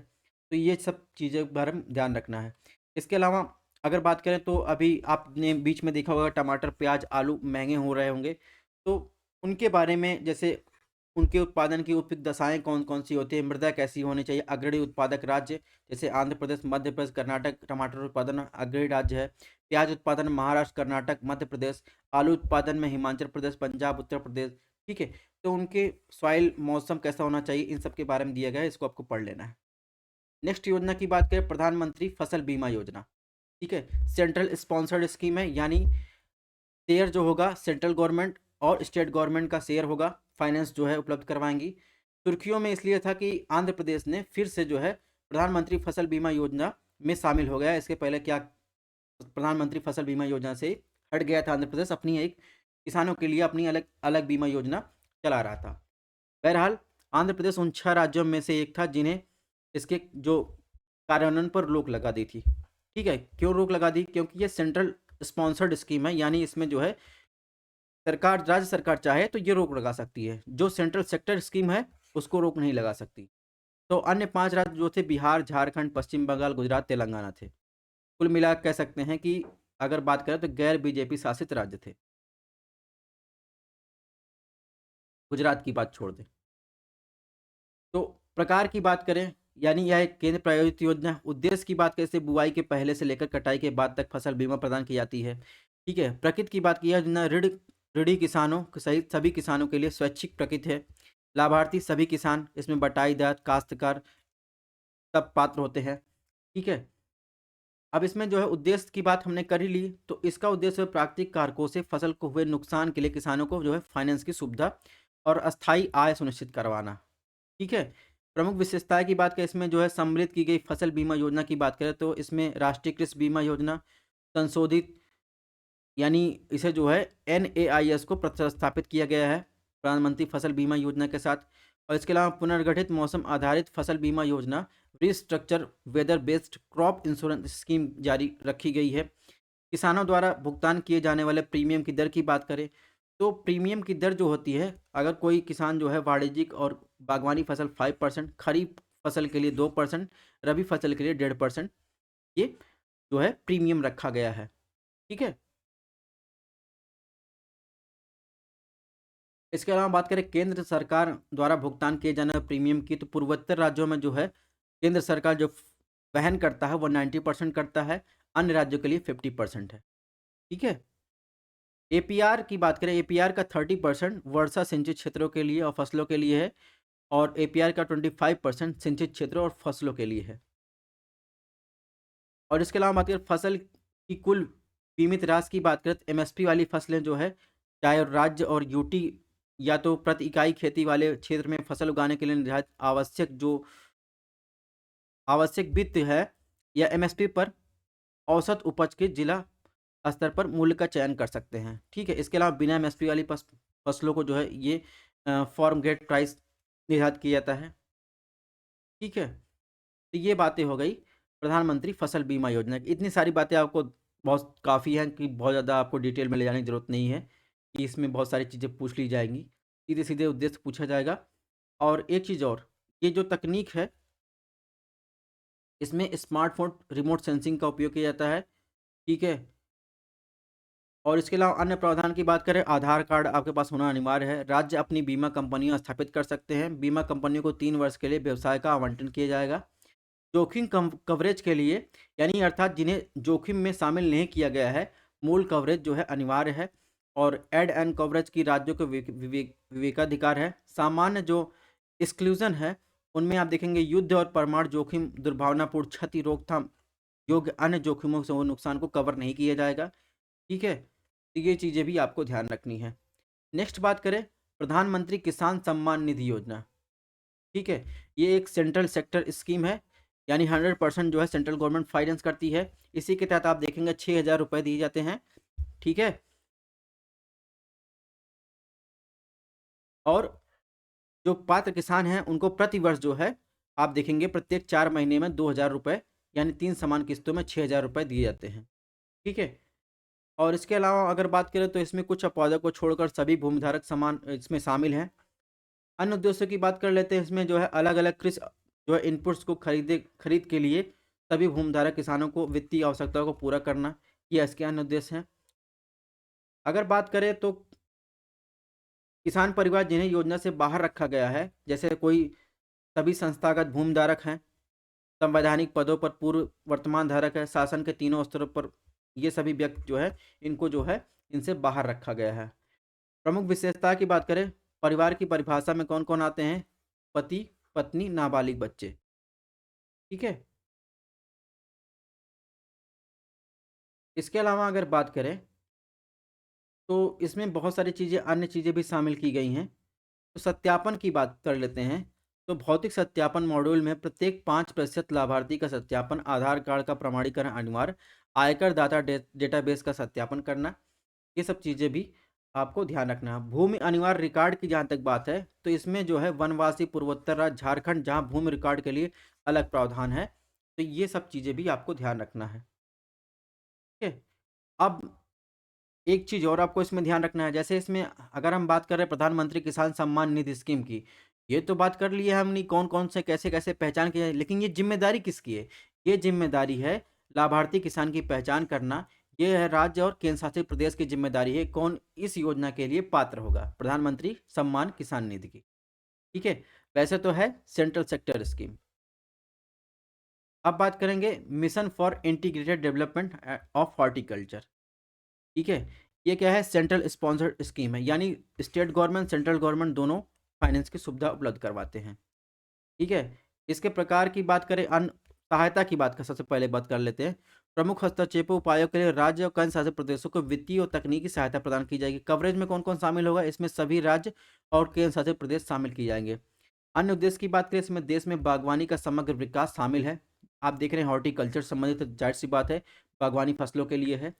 Speaker 1: तो ये सब चीज़ें पर हम ध्यान रखना है। इसके अलावा अगर बात करें तो अभी आपने बीच में देखा होगा टमाटर, प्याज, आलू महंगे हो रहे होंगे, तो उनके बारे में जैसे उनके उत्पादन की उपयुक्त दशाएं कौन कौन सी होती है, मृदा कैसी होनी चाहिए, अग्रणी उत्पादक राज्य जैसे आंध्र प्रदेश, मध्य प्रदेश, कर्नाटक टमाटर उत्पादन अग्रणी राज्य है। प्याज उत्पादन महाराष्ट्र, कर्नाटक, मध्य प्रदेश। आलू उत्पादन में हिमाचल प्रदेश, पंजाब, उत्तर प्रदेश। ठीक है। तो उनके सॉइल मौसम कैसा होना चाहिए, इन सब के बारे में दिया गया है, इसको आपको पढ़ लेना है। नेक्स्ट योजना की बात करें, प्रधानमंत्री फसल बीमा योजना। ठीक है। सेंट्रल स्पॉन्सर्ड स्कीम है, यानी शेयर जो होगा सेंट्रल गवर्नमेंट और स्टेट गवर्नमेंट का शेयर होगा, फाइनेंस जो है उपलब्ध करवाएंगी। सुर्खियों में इसलिए था कि आंध्र प्रदेश ने फिर से जो है प्रधानमंत्री फसल बीमा योजना में शामिल हो गया। इसके पहले क्या प्रधानमंत्री फसल बीमा योजना से हट गया था आंध्र प्रदेश, अपनी एक किसानों के लिए अपनी अलग अलग बीमा योजना चला रहा था। बहरहाल आंध्र प्रदेश उन 6 राज्यों में से एक था जिन्हें इसके जो कार्यान्वयन पर रोक लगा दी थी। ठीक है। क्यों रोक लगा दी? क्योंकि ये सेंट्रल स्पॉन्सर्ड स्कीम है, यानी इसमें जो है सरकार, राज्य सरकार चाहे तो ये रोक लगा सकती है, जो सेंट्रल सेक्टर स्कीम है उसको रोक नहीं लगा सकती। तो अन्य 5 राज्य जो थे बिहार, झारखंड, पश्चिम बंगाल, गुजरात, तेलंगाना थे। कुल मिला कह सकते हैं कि अगर बात करें तो गैर बीजेपी शासित राज्य थे। गुजरात की बात छोड़ दें। तो प्रकार की बात करें, यानी यह एक केंद्र प्रायोजित योजना। उद्देश्य की बात करें, इसे बुआई के पहले से लेकर कटाई के बाद तक फसल बीमा प्रदान की जाती है। ठीक है। प्रकृति की बात की है, योजना ऋणी किसानों सहित सभी किसानों के लिए स्वैच्छिक प्रकृति है। लाभार्थी सभी किसान, इसमें बटाईदार, काश्तकार सब पात्र होते हैं। ठीक है। अब इसमें जो है उद्देश्य की बात हमने कर ही ली, तो इसका उद्देश्य है प्राकृतिक कारकों से फसल को हुए नुकसान के लिए किसानों को जो है फाइनेंस की सुविधा और अस्थायी आय सुनिश्चित करवाना। ठीक है। प्रमुख विशेषताएं की बात करें, इसमें जो है सम्मिलित की गई फसल बीमा योजना की बात करें तो इसमें राष्ट्रीय कृषि बीमा योजना संशोधित, यानी इसे जो है NAIS को प्रतिस्थापित किया गया है प्रधानमंत्री फसल बीमा योजना के साथ। और इसके अलावा पुनर्गठित मौसम आधारित फसल बीमा योजना restructure weather based crop insurance scheme जारी रखी गई है। किसानों द्वारा भुगतान किए जाने वाले प्रीमियम की दर की बात करें तो प्रीमियम की दर जो होती है, अगर कोई किसान जो है वाणिज्यिक और बागवानी फसल 5%, खरीफ फसल के लिए 2%, रबी फसल के लिए 1.5%, ये जो है प्रीमियम रखा गया है। ठीक है। इसके अलावा बात करें केंद्र सरकार द्वारा भुगतान किए जाने वाले प्रीमियम की, तो पूर्वोत्तर राज्यों में जो है केंद्र सरकार जो वहन करता है वो 90% करता है, अन्य राज्यों के लिए 50% है। ठीक है। एपीआर की बात करें, एपीआर का 30% वर्षा सिंचित क्षेत्रों के लिए और फसलों के लिए है, और एपीआर का 25% सिंचित क्षेत्रों और फसलों के लिए है। और इसके अलावा बात करें फसल की कुल बीमित राशि की बात करें तो एमएसपी वाली फसलें जो है, चाहे राज्य और यूटी या तो प्रति इकाई खेती वाले क्षेत्र में फसल उगाने के लिए निर्धारित आवश्यक वित्त है, या एमएसपी पर औसत उपज के जिला स्तर पर मूल्य का चयन कर सकते हैं। ठीक है। इसके अलावा बिना एमएसपी वाली फसलों को जो है ये फॉर्म गेट प्राइस निर्धारित किया जाता है। ठीक है। तो ये बातें हो गई प्रधानमंत्री फसल बीमा योजना की। इतनी सारी बातें आपको बहुत काफ़ी हैं कि बहुत ज़्यादा आपको डिटेल में ले जाने की ज़रूरत नहीं है कि इसमें बहुत सारी चीज़ें पूछ ली जाएंगी। सीधे-सीधे उद्देश्य पूछा जाएगा। और एक चीज़ और, ये जो तकनीक है, इसमें स्मार्टफ़ोन रिमोट सेंसिंग का उपयोग किया जाता है, ठीक है? और इसके अलावा अन्य प्रावधान की बात करें, आधार कार्ड आपके पास होना अनिवार्य है। राज्य अपनी बीमा कंपनियाँ स्थापित कर सकते हैं। बीमा कंपनियों को 3 वर्ष के लिए व्यवसाय का आवंटन किया जाएगा। जोखिम कम कवरेज के लिए, यानी अर्थात जिन्हें जोखिम में शामिल नहीं किया गया है, मूल कवरेज जो है अनिवार्य है। और ऐड एंड कवरेज की राज्यों को विवेकाधिकार है। सामान्य जो एक्सक्लूजन है, उनमें आप देखेंगे युद्ध और परमाणु जोखिम, दुर्भावनापूर्ण क्षति, रोकथाम योग्य अन्य जोखिमों से हुए नुकसान को कवर नहीं किया जाएगा, ठीक है? तो ये चीज़ें भी आपको ध्यान रखनी है। नेक्स्ट बात करें, प्रधानमंत्री किसान सम्मान निधि योजना, ठीक है? ये एक सेंट्रल सेक्टर स्कीम है, यानी 100% जो है सेंट्रल गवर्नमेंट फाइनेंस करती है। इसी के तहत आप देखेंगे 6,000 रुपए दिए जाते हैं, ठीक है? और जो पात्र किसान हैं, उनको प्रति वर्ष जो है, आप देखेंगे प्रत्येक 4 महीने में 2,000 रुपए, यानी 3 समान किस्तों में 6,000 रुपए दिए जाते हैं, ठीक है? और इसके अलावा अगर बात करें तो इसमें कुछ अपवादों को छोड़कर सभी भूमिधारक समान इसमें शामिल हैं। अन्य उद्देश्यों की बात कर लेते हैं, इसमें जो है अलग-अलग कृषि जो है इनपुट्स को खरीद के लिए सभी भूमिधारक किसानों को वित्तीय आवश्यकताओं को पूरा करना, ये इसके अन्य उद्देश्य हैं। अगर बात करें तो किसान परिवार जिन्हें योजना से बाहर रखा गया है, जैसे कोई सभी संस्थागत भूमिधारक हैं, संवैधानिक पदों पर पूर्व वर्तमान धारक है, शासन के तीनों स्तरों पर, ये सभी व्यक्ति जो है, इनको जो है, इनसे बाहर रखा गया है। प्रमुख विशेषता की बात करें, परिवार की परिभाषा में कौन-कौन आते हैं? पति, पत्नी, नाबालिग बच्चे, ठीक है? इसके अलावा अगर बात करें, तो इसमें बहुत सारी चीज़ें, अन्य चीज़ें भी शामिल की गई हैं। तो सत्यापन की बात कर लेते हैं। तो भौतिक सत्यापन मॉड्यूल में प्रत्येक 5% लाभार्थी का सत्यापन, आधार कार्ड का प्रमाणीकरण अनिवार्य, आयकर दाता डेटाबेस का सत्यापन करना, ये सब चीज़ें भी आपको ध्यान रखना है। भूमि अनिवार्य रिकॉर्ड की जहाँ तक बात है, तो इसमें जो है वनवासी पूर्वोत्तर राज्य झारखंड, जहाँ भूमि रिकॉर्ड के लिए अलग प्रावधान है, तो ये सब चीज़ें भी आपको ध्यान रखना है, ठीक है? अब एक चीज़ और आपको इसमें ध्यान रखना है, जैसे इसमें अगर हम बात कर रहे हैं प्रधानमंत्री किसान सम्मान निधि स्कीम की, ये तो बात कर ली है हमने कौन-कौन से कैसे-कैसे पहचान की जाए, लेकिन ये ज़िम्मेदारी किसकी है? ये ज़िम्मेदारी है लाभार्थी किसान की पहचान करना, ये है राज्य और केंद्र शासित प्रदेश की ज़िम्मेदारी है, कौन इस योजना के लिए पात्र होगा, प्रधानमंत्री सम्मान किसान निधि की, ठीक है? वैसे तो है सेंट्रल सेक्टर स्कीम। अब बात करेंगे mission for integrated development of horticulture, ठीक है? ये क्या है? सेंट्रल स्पॉन्सर्ड स्कीम है, यानी स्टेट गवर्नमेंट, सेंट्रल गवर्नमेंट दोनों फाइनेंस की सुविधा उपलब्ध करवाते हैं, ठीक है? इसके प्रकार की बात करें, अन्य सहायता की बात का सबसे पहले बात कर लेते हैं। प्रमुख हस्तक्षेप उपायों के लिए राज्य और केंद्र शासित प्रदेशों को वित्तीय और तकनीकी सहायता प्रदान की जाएगी। कवरेज में कौन-कौन शामिल होगा? इसमें सभी राज्य और केंद्र शासित प्रदेश शामिल किए जाएँगे। अन्य उद्देश्य की बात करें, इसमें देश में बागवानी का समग्र विकास शामिल है। आप देख रहे हैं हॉर्टिकल्चर संबंधित, ज़ाहिर-सी बात है, बागवानी फसलों के लिए है।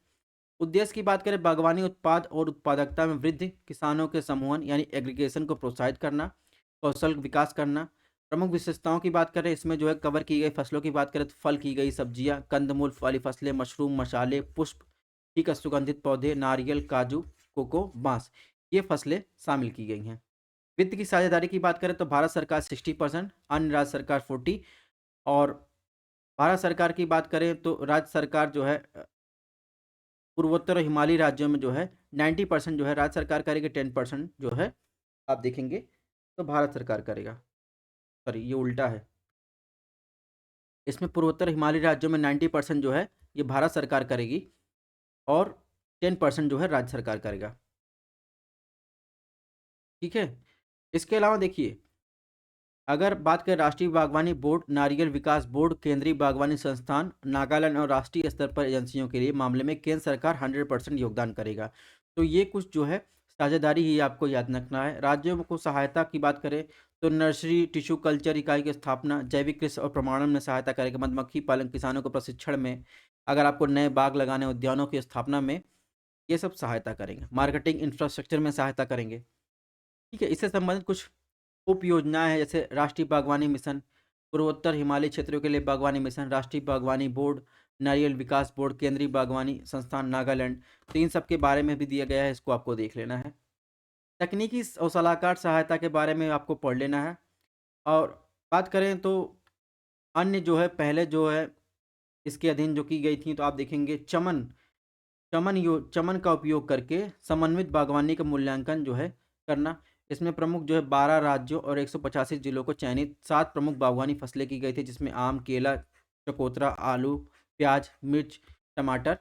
Speaker 1: उद्देश्य की बात करें, बागवानी उत्पाद और उत्पादकता में वृद्धि, किसानों के समूहन यानी एग्रीगेशन को प्रोत्साहित करना, कौशल विकास करना। प्रमुख विशेषताओं की बात करें, इसमें जो है कवर की गई फसलों की बात करें तो फल की गई सब्जियां, कंदमूल वाली फसलें, मशरूम, मसाले, पुष्प, ठीक है, सुगंधित पौधे, नारियल, काजू, कोको, बांस, ये फसलें शामिल की गई हैं। वित्त की साझेदारी की बात करें तो भारत सरकार 60%, अन्य राज्य सरकार 40, और भारत सरकार की बात करें तो राज्य सरकार जो है पूर्वोत्तर और हिमालयी राज्यों में जो है 90% जो है राज्य सरकार करेगी, 10% जो है आप देखेंगे तो भारत सरकार करेगा। सॉरी, ये उल्टा है। इसमें पूर्वोत्तर हिमालयी राज्यों में 90% जो है ये भारत सरकार करेगी, और 10% जो है राज्य सरकार करेगा, ठीक है? इसके अलावा देखिए, अगर बात करें राष्ट्रीय बागवानी बोर्ड, नारियल विकास बोर्ड, केंद्रीय बागवानी संस्थान, नागालैंड और राष्ट्रीय स्तर पर एजेंसियों के लिए मामले में केंद्र सरकार 100% योगदान करेगा। तो ये कुछ जो है साझेदारी ही आपको याद रखना है। राज्यों को सहायता की बात करें तो नर्सरी टिश्यू कल्चर इकाई की स्थापना, जैविक कृषि और प्रमाणन में सहायता करेगा, मधुमक्खी पालन किसानों को प्रशिक्षण में, अगर आपको नए बाग लगाने, उद्यानों की स्थापना में, ये सब सहायता करेंगे। मार्केटिंग इंफ्रास्ट्रक्चर में सहायता करेंगे, ठीक है? इससे संबंधित कुछ उप योजनाएँ हैं, जैसे राष्ट्रीय बागवानी मिशन, पूर्वोत्तर हिमालयी क्षेत्रों के लिए बागवानी मिशन, राष्ट्रीय बागवानी बोर्ड, नारियल विकास बोर्ड, केंद्रीय बागवानी संस्थान नागालैंड। तो इन सब के बारे में भी दिया गया है, इसको आपको देख लेना है। तकनीकी और सलाहकार सहायता के बारे में आपको पढ़ लेना है। और बात करें तो अन्य जो है पहले जो है इसके अधीन जो की गई थी, तो आप देखेंगे चमन का उपयोग करके समन्वित बागवानी का मूल्यांकन जो है करना। इसमें प्रमुख जो है 12 राज्यों और 185 जिलों को चयनित 7 प्रमुख बागवानी फसलें की गई थी, जिसमें आम, केला, चकोतरा, आलू, प्याज, मिर्च, टमाटर,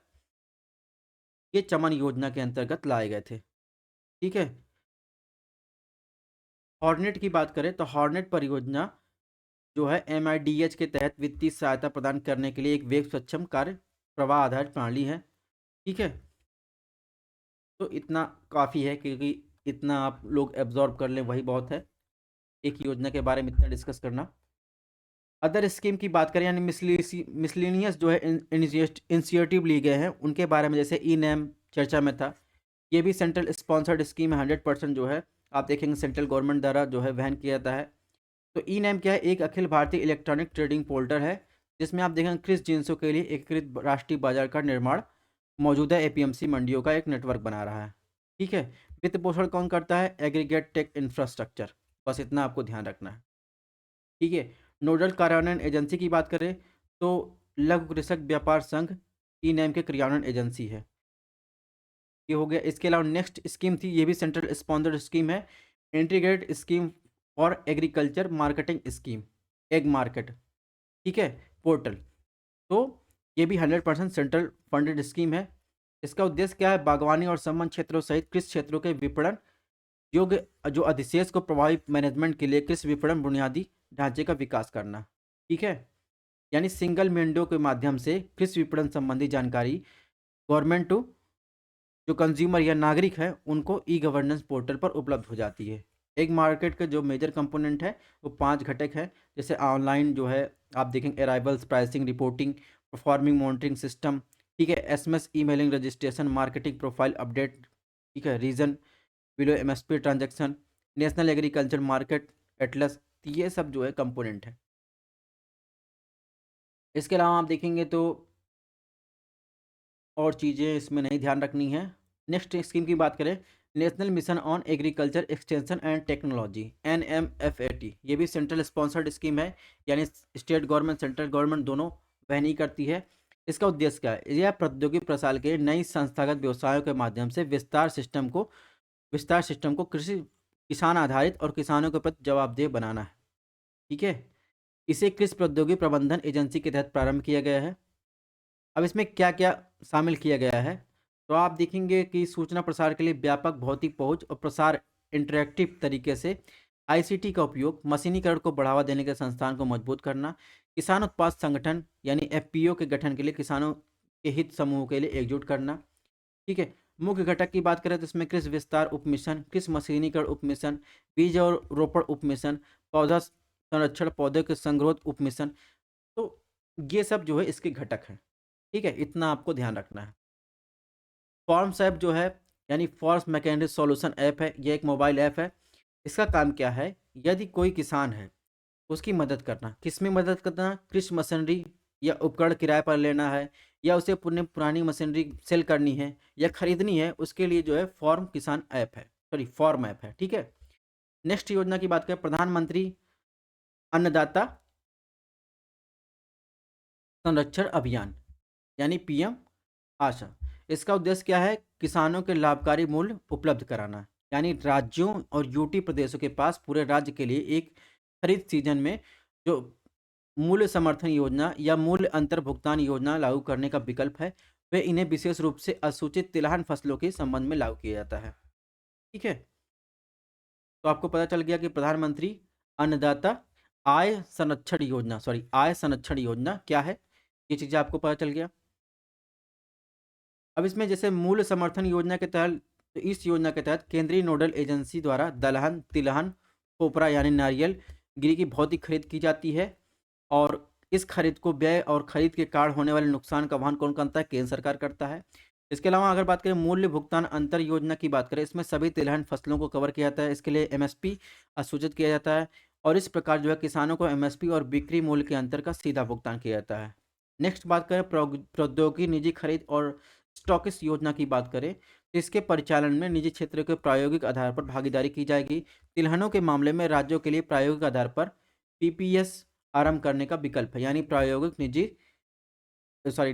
Speaker 1: ये चमन योजना के अंतर्गत लाए गए थे। ठीक है। हॉर्नेट की बात करें तो हॉर्नेट परियोजना जो है एमआईडीएच के तहत वित्तीय सहायता प्रदान करने के लिए एक वेग सक्षम कार्य प्रवाह आधारित प्रणाली है। ठीक है। तो इतना काफ़ी है, क्योंकि इतना आप लोग एब्जॉर्ब कर लें वही बहुत है, एक योजना के बारे में इतना डिस्कस करना। अदर स्कीम की बात करें यानी मिसलेनियस जो है इनिशिएटिव लिए गए हैं उनके बारे में, जैसे ई नैम चर्चा में था, ये भी सेंट्रल स्पॉन्सर्ड स्कीम है। 100% जो है आप देखेंगे सेंट्रल गवर्नमेंट द्वारा जो है वहन किया जाता है। तो ई नैम क्या है? एक Akhil Bharatiya electronic trading portal है, जिसमें आप देखेंगे कृषि जिनसों के लिए एकीकृत राष्ट्रीय बाजार का निर्माण मौजूदा एपीएमसी मंडियों का एक नेटवर्क बना रहा है। ठीक है। वित्त पोषण कौन करता है? Aggregate tech infrastructure. बस इतना आपको ध्यान रखना है। ठीक है। नोडल कार्यान्वयन एजेंसी की बात करें तो लघु कृषक व्यापार संघ ई नैम के क्रियान्वयन एजेंसी है। ये हो गया। इसके अलावा नेक्स्ट स्कीम थी, ये भी सेंट्रल स्पॉन्सर्ड स्कीम है, integrated scheme for agriculture marketing scheme, egg market. ठीक है। पोर्टल। तो ये भी 100% सेंट्रल फंडेड स्कीम है। इसका उद्देश्य क्या है? बागवानी और संबंध क्षेत्रों सहित कृषि क्षेत्रों के विपणन योग्य जो अधिशेष को प्रभावी मैनेजमेंट के लिए कृषि विपणन बुनियादी ढांचे का विकास करना। ठीक है। यानी सिंगल विंडो के माध्यम से कृषि विपणन संबंधी जानकारी गवर्नमेंट टू जो कंज्यूमर या नागरिक है उनको ई गवर्नेंस पोर्टल पर उपलब्ध हो जाती है। एक मार्केट के जो मेजर कंपोनेंट है वो 5 घटक है, जैसे ऑनलाइन जो है आप देखेंगे arrivals, pricing, reporting, performing monitoring system. ठीक है। SMS emailing, registration, marketing profile update. ठीक है। Region below MSP transaction, national agriculture market atlas. ये सब जो है कंपोनेंट है। इसके अलावा आप देखेंगे तो और चीज़ें इसमें नहीं ध्यान रखनी है। नेक्स्ट स्कीम की बात करें, national mission on agriculture extension and technology, NMFAT. ये भी सेंट्रल स्पॉन्सर्ड स्कीम है, यानी स्टेट गवर्नमेंट सेंट्रल गवर्नमेंट दोनों वहनी करती है। इसका उद्देश्य क्या है? यह प्रौद्योगिकी प्रसार के नई संस्थागत व्यवसायों के माध्यम से विस्तार सिस्टम को कृषि किसान आधारित और किसानों के प्रति जवाबदेह बनाना है। ठीक है। इसे कृषि प्रौद्योगिकी प्रबंधन एजेंसी के तहत प्रारंभ किया गया है। अब इसमें क्या-क्या शामिल किया गया है? तो आप देखेंगे कि सूचना प्रसार के लिए व्यापक भौतिक पहुँच और प्रसार इंटरैक्टिव तरीके से आईसीटी का उपयोग, मशीनीकरण को बढ़ावा देने के संस्थान को मजबूत करना, किसान उत्पाद संगठन यानी एफपीओ के गठन के लिए किसानों के हित समूह के लिए एकजुट करना। ठीक है। मुख्य घटक की बात करें तो इसमें कृषि विस्तार उपमिशन, कृषि मशीनीकरण उपमिशन, बीज और रोपण उपमिशन, पौधा संरक्षण, पौधे के संग्रोध उपमिशन। तो ये सब जो है इसके घटक हैं। ठीक है। इतना आपको ध्यान रखना है। फॉर्म्स ऐप जो है यानी फॉर्म्स मैकेनिज्म सॉल्यूशन ऐप है, ये एक मोबाइल ऐप है। इसका काम क्या है? यदि कोई किसान है उसकी मदद करना। किस में मदद करना? कृषि मशीनरी या उपकरण किराए पर लेना है, या उसे पुरानी मशीनरी सेल करनी है या खरीदनी है, उसके लिए जो है फॉर्म किसान ऐप है, सॉरी फॉर्म ऐप है। ठीक है। नेक्स्ट योजना की बात करें, प्रधानमंत्री अन्नदाता संरक्षण अभियान यानी पीएम आशा। इसका उद्देश्य क्या है? किसानों के लाभकारी मूल्य उपलब्ध कराना, यानी राज्यों और यूटी प्रदेशों के पास पूरे राज्य के लिए एक खरीद सीजन में जो मूल्य समर्थन योजना या मूल्य अंतर भुगतान योजना लागू करने का विकल्प है, वे इन्हें विशेष रूप से असूचित तिलहन फसलों के संबंध में लागू किया जाता है। ठीक है। तो आपको पता चल गया कि प्रधानमंत्री अन्नदाता आय संरक्षण योजना क्या है। ये चीज़ें आपको पता चल गया। अब इसमें जैसे मूल्य समर्थन योजना के तहत, तो इस योजना के तहत केंद्रीय नोडल एजेंसी द्वारा दलहन, तिलहन, कोपरा यानी नारियल गिरी की भौतिक खरीद की जाती है। और इस खरीद को व्यय और खरीद के कारण होने वाले नुकसान का वहन कौन करता है? केंद्र सरकार करता है। इसके अलावा अगर बात करें मूल्य भुगतान अंतर योजना की बात करें, इसमें सभी तिलहन फसलों को कवर किया जाता है। इसके लिए एमएसपी सूचित किया जाता है, और इस प्रकार जो है किसानों को एमएसपी और बिक्री मूल्य के अंतर का सीधा भुगतान किया जाता है। नेक्स्ट बात करें प्रौद्योगिकी निजी खरीद और स्टॉकिस्ट योजना की बात करें, इसके परिचालन में निजी क्षेत्र के प्रायोगिक आधार पर भागीदारी की जाएगी। तिलहनों के मामले में राज्यों के लिए प्रायोगिक आधार पर पीपीएस आरंभ करने का विकल्प है, यानी प्रायोगिक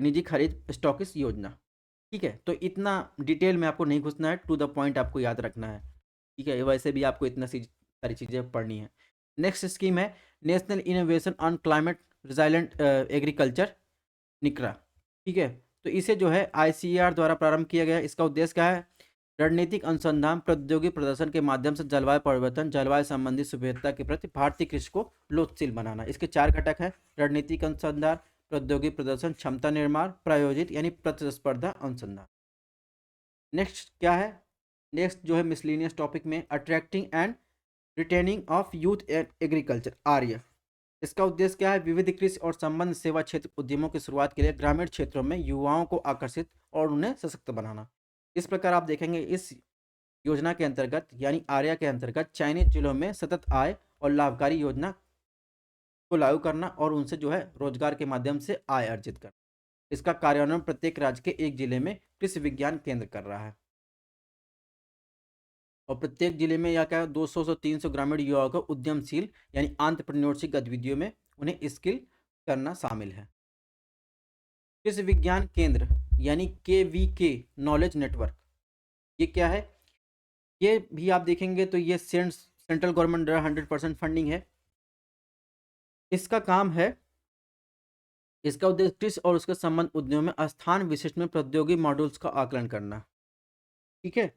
Speaker 1: निजी खरीद स्टॉकिस योजना। ठीक है, तो इतना डिटेल में आपको नहीं घुसना है, टू द पॉइंट आपको याद रखना है। ठीक है, वैसे भी आपको इतना सारी चीज़ें पढ़नी है। नेक्स्ट स्कीम है national innovation on climate resilient agriculture, निकरा। ठीक है, तो इसे जो है आईसीएआर द्वारा प्रारंभ किया गया है। इसका उद्देश्य क्या है? रणनीतिक अनुसंधान प्रौद्योगिकी प्रदर्शन के माध्यम से जलवायु परिवर्तन जलवायु संबंधी सुविधता के प्रति भारतीय कृषि को लोकशील बनाना। इसके 4 घटक हैं: रणनीतिक अनुसंधान, प्रौद्योगिकी प्रदर्शन, क्षमता निर्माण, प्रायोजित यानी प्रतिस्पर्धा अनुसंधान। नेक्स्ट क्या है? नेक्स्ट जो है मिसलिनियस टॉपिक में attracting and retaining of youth and agriculture, ARYA. इसका उद्देश्य क्या है? विविध कृषि और संबंध सेवा क्षेत्र उद्यमों की शुरुआत के लिए ग्रामीण क्षेत्रों में युवाओं को आकर्षित और उन्हें सशक्त बनाना। इस प्रकार आप देखेंगे इस योजना के अंतर्गत यानी आर्या के अंतर्गत चयनित जिलों में सतत आय और लाभकारी योजना को लागू करना और उनसे जो है रोजगार के माध्यम से आय अर्जित करना। इसका कार्यान्वयन प्रत्येक राज्य के एक जिले में कृषि विज्ञान केंद्र कर रहा है और प्रत्येक जिले में या क्या 200 से 300 ग्रामीण युवाओं को उद्यमशील यानी एंटरप्रेन्योरशिप गतिविधियों में उन्हें स्किल करना शामिल है। कृषि विज्ञान केंद्र यानी KVK नॉलेज नेटवर्क, ये क्या है? ये भी आप देखेंगे तो ये सेंट्रल गवर्नमेंट द्वारा 100% फंडिंग है। इसका काम है, इसका उद्देश्य कृषि और उसके संबंध उद्यमों में स्थान विशिष्ट में प्रौद्योगिकी मॉड्यूल्स का आकलन करना। ठीक है,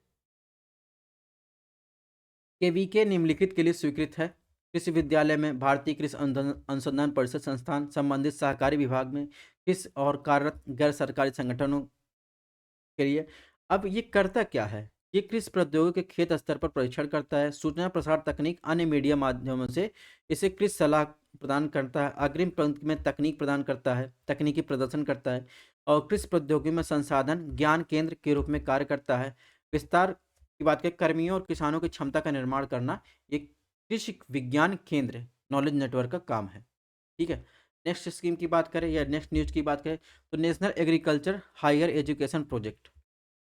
Speaker 1: KVK निम्नलिखित के लिए स्वीकृत है: कृषि विद्यालय में, भारतीय कृषि अनुसंधान परिषद संस्थान, संबंधित सहकारी विभाग में, कृषि और कार्यरत गैर सरकारी संगठनों के लिए। अब ये करता क्या है? ये कृषि प्रौद्योगिकी के खेत स्तर पर परीक्षण करता है, सूचना प्रसार तकनीक अन्य मीडिया माध्यमों से इसे कृषि सलाह प्रदान करता है, अग्रिम पंक्ति में तकनीक प्रदान करता है, तकनीकी प्रदर्शन करता है और कृषि प्रौद्योगिकी में संसाधन ज्ञान केंद्र के रूप में कार्य करता है। विस्तार की बात करें, कर्मियों और किसानों की क्षमता का निर्माण करना एक कृषि विज्ञान केंद्र नॉलेज नेटवर्क का काम है। ठीक है, नेक्स्ट स्कीम की बात करें या नेक्स्ट न्यूज की बात करें तो national agriculture higher education project.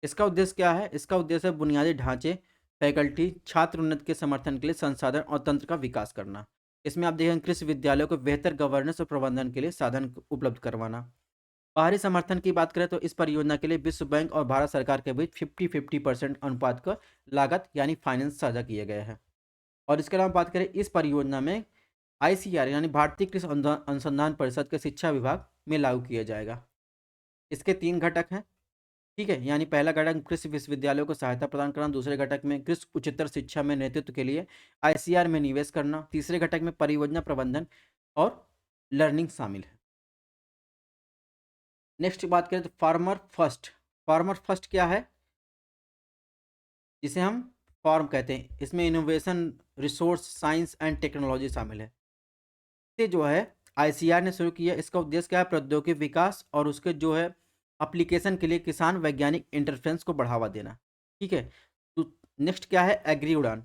Speaker 1: इसका उद्देश्य क्या है? इसका उद्देश्य है बुनियादी ढांचे, फैकल्टी, छात्र उन्नति के समर्थन के लिए संसाधन और तंत्र का विकास करना। इसमें आप देखेंगे कृषि विद्यालयों को बेहतर गवर्नेंस और प्रबंधन के लिए साधन उपलब्ध करवाना। बाहरी समर्थन की बात करें तो इस परियोजना के लिए विश्व बैंक और भारत सरकार के बीच 50-50% अनुपात का लागत यानी फाइनेंस साझा किया गया है। और इसके अलावा बात करें इस परियोजना में ICR यानी भारतीय कृषि अनुसंधान परिषद के शिक्षा विभाग में लागू किया जाएगा। इसके 3 घटक हैं। ठीक है, यानी पहला घटक कृषि विश्वविद्यालयों को सहायता प्रदान करना, दूसरे घटक में कृषि उच्चतर शिक्षा में नेतृत्व के लिए ICR में निवेश करना, तीसरे घटक में परियोजना प्रबंधन और लर्निंग शामिल है। नेक्स्ट बात करें तो फार्मर फर्स्ट। फार्मर फर्स्ट क्या है? जिसे हम फॉर्म कहते हैं, इसमें innovation, resource, science and technology शामिल है। ये जो है ICR ने शुरू किया। इसका उद्देश्य क्या है? प्रौद्योगिकी विकास और उसके जो है एप्लीकेशन के लिए किसान वैज्ञानिक इंटरफेरेंस को बढ़ावा देना। ठीक है, तो नेक्स्ट क्या है? एग्री उड़ान।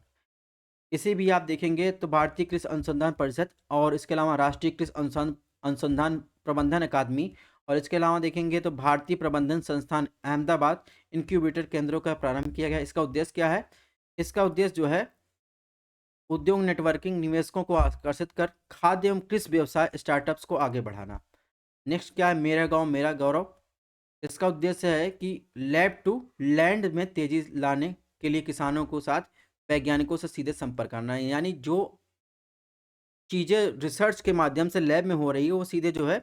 Speaker 1: इसे भी आप देखेंगे तो भारतीय कृषि अनुसंधान परिषद और इसके अलावा राष्ट्रीय कृषि अनुसंधान प्रबंधन अकादमी और इसके अलावा देखेंगे तो भारतीय प्रबंधन संस्थान अहमदाबाद इंक्यूबेटर केंद्रों का प्रारंभ किया गया। इसका उद्देश्य क्या है? इसका उद्देश्य जो है उद्योग नेटवर्किंग, निवेशकों को आकर्षित कर खाद्य एवं कृषि व्यवसाय स्टार्टअप्स को आगे बढ़ाना। नेक्स्ट क्या है? मेरा गांव मेरा गौरव। इसका उद्देश्य है कि लैब टू लैंड में तेजी लाने के लिए किसानों को साथ वैज्ञानिकों से सीधे संपर्क करना है, यानी जो चीज़ें रिसर्च के माध्यम से लैब में हो रही है वो सीधे जो है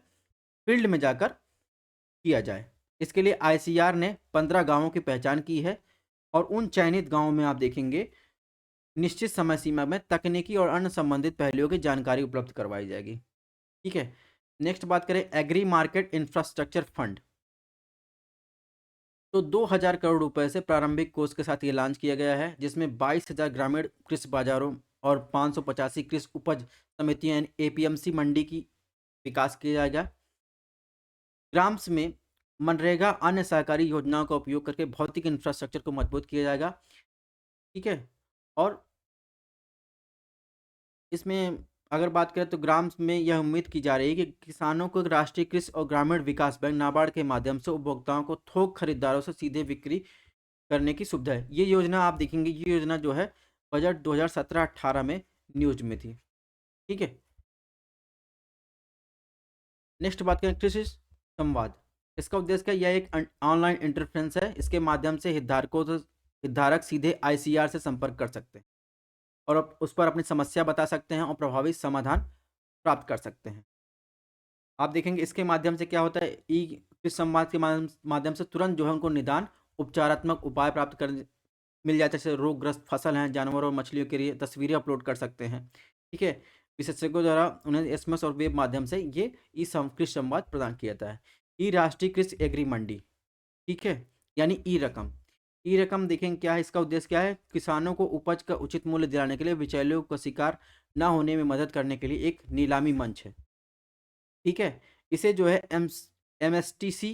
Speaker 1: फील्ड में जाकर किया जाए। इसके लिए ICR ने 15 गांवों की पहचान की है और उन चयनित गांवों में आप देखेंगे निश्चित समय सीमा में तकनीकी और अन्य संबंधित पहलुओं की जानकारी उपलब्ध करवाई जाएगी। ठीक है, नेक्स्ट बात करें एग्री मार्केट इंफ्रास्ट्रक्चर फंड। तो 2000 करोड़ रुपए से प्रारंभिक कोष के साथ ये लॉन्च किया गया है, जिसमें 22,000 ग्रामीण कृषि बाजारों और 585 कृषि उपज समितियां यानी APMC मंडी की विकास किया जाएगा। ग्राम्स में मनरेगा अन्य सहकारी योजनाओं का उपयोग करके भौतिक इंफ्रास्ट्रक्चर को मजबूत किया जाएगा। ठीक है, और इसमें अगर बात करें तो ग्राम्स में यह उम्मीद की जा रही है कि किसानों को राष्ट्रीय कृषि और ग्रामीण विकास बैंक नाबार्ड के माध्यम से उपभोक्ताओं को थोक खरीदारों से सीधे बिक्री करने की सुविधा है। ये योजना आप देखेंगे, ये योजना जो है बजट 2017-18 में न्यूज में थी। ठीक है, नेक्स्ट बात करें कृषि संवाद। इसका उद्देश्य क्या है? यह एक ऑनलाइन इंटरफेरेंस है। इसके माध्यम से हितधारक सीधे आईसीआर से संपर्क कर सकते हैं और उस पर अपनी समस्या बता सकते हैं और प्रभावी समाधान प्राप्त कर सकते हैं। आप देखेंगे इसके माध्यम से क्या होता है, ई कृषि संवाद के माध्यम से तुरंत जो है उनको निदान उपचारात्मक उपाय प्राप्त कर मिल जाता है। जैसे रोगग्रस्त फसल हैं, जानवरों और मछलियों के लिए तस्वीरें अपलोड कर सकते हैं। ठीक है, विशेषज्ञों द्वारा उन्हें एसएमएस और वेब माध्यम से ये कृषि संवाद प्रदान किया जाता है। ई राष्ट्रीय कृषि एग्री मंडी, ठीक है, यानी ई रकम। ई रकम देखेंगे क्या है, इसका उद्देश्य क्या है? किसानों को उपज का उचित मूल्य दिलाने के लिए बिचौलियों का शिकार न होने में मदद करने के लिए एक नीलामी मंच है। ठीक है, इसे जो है एमएसटीसी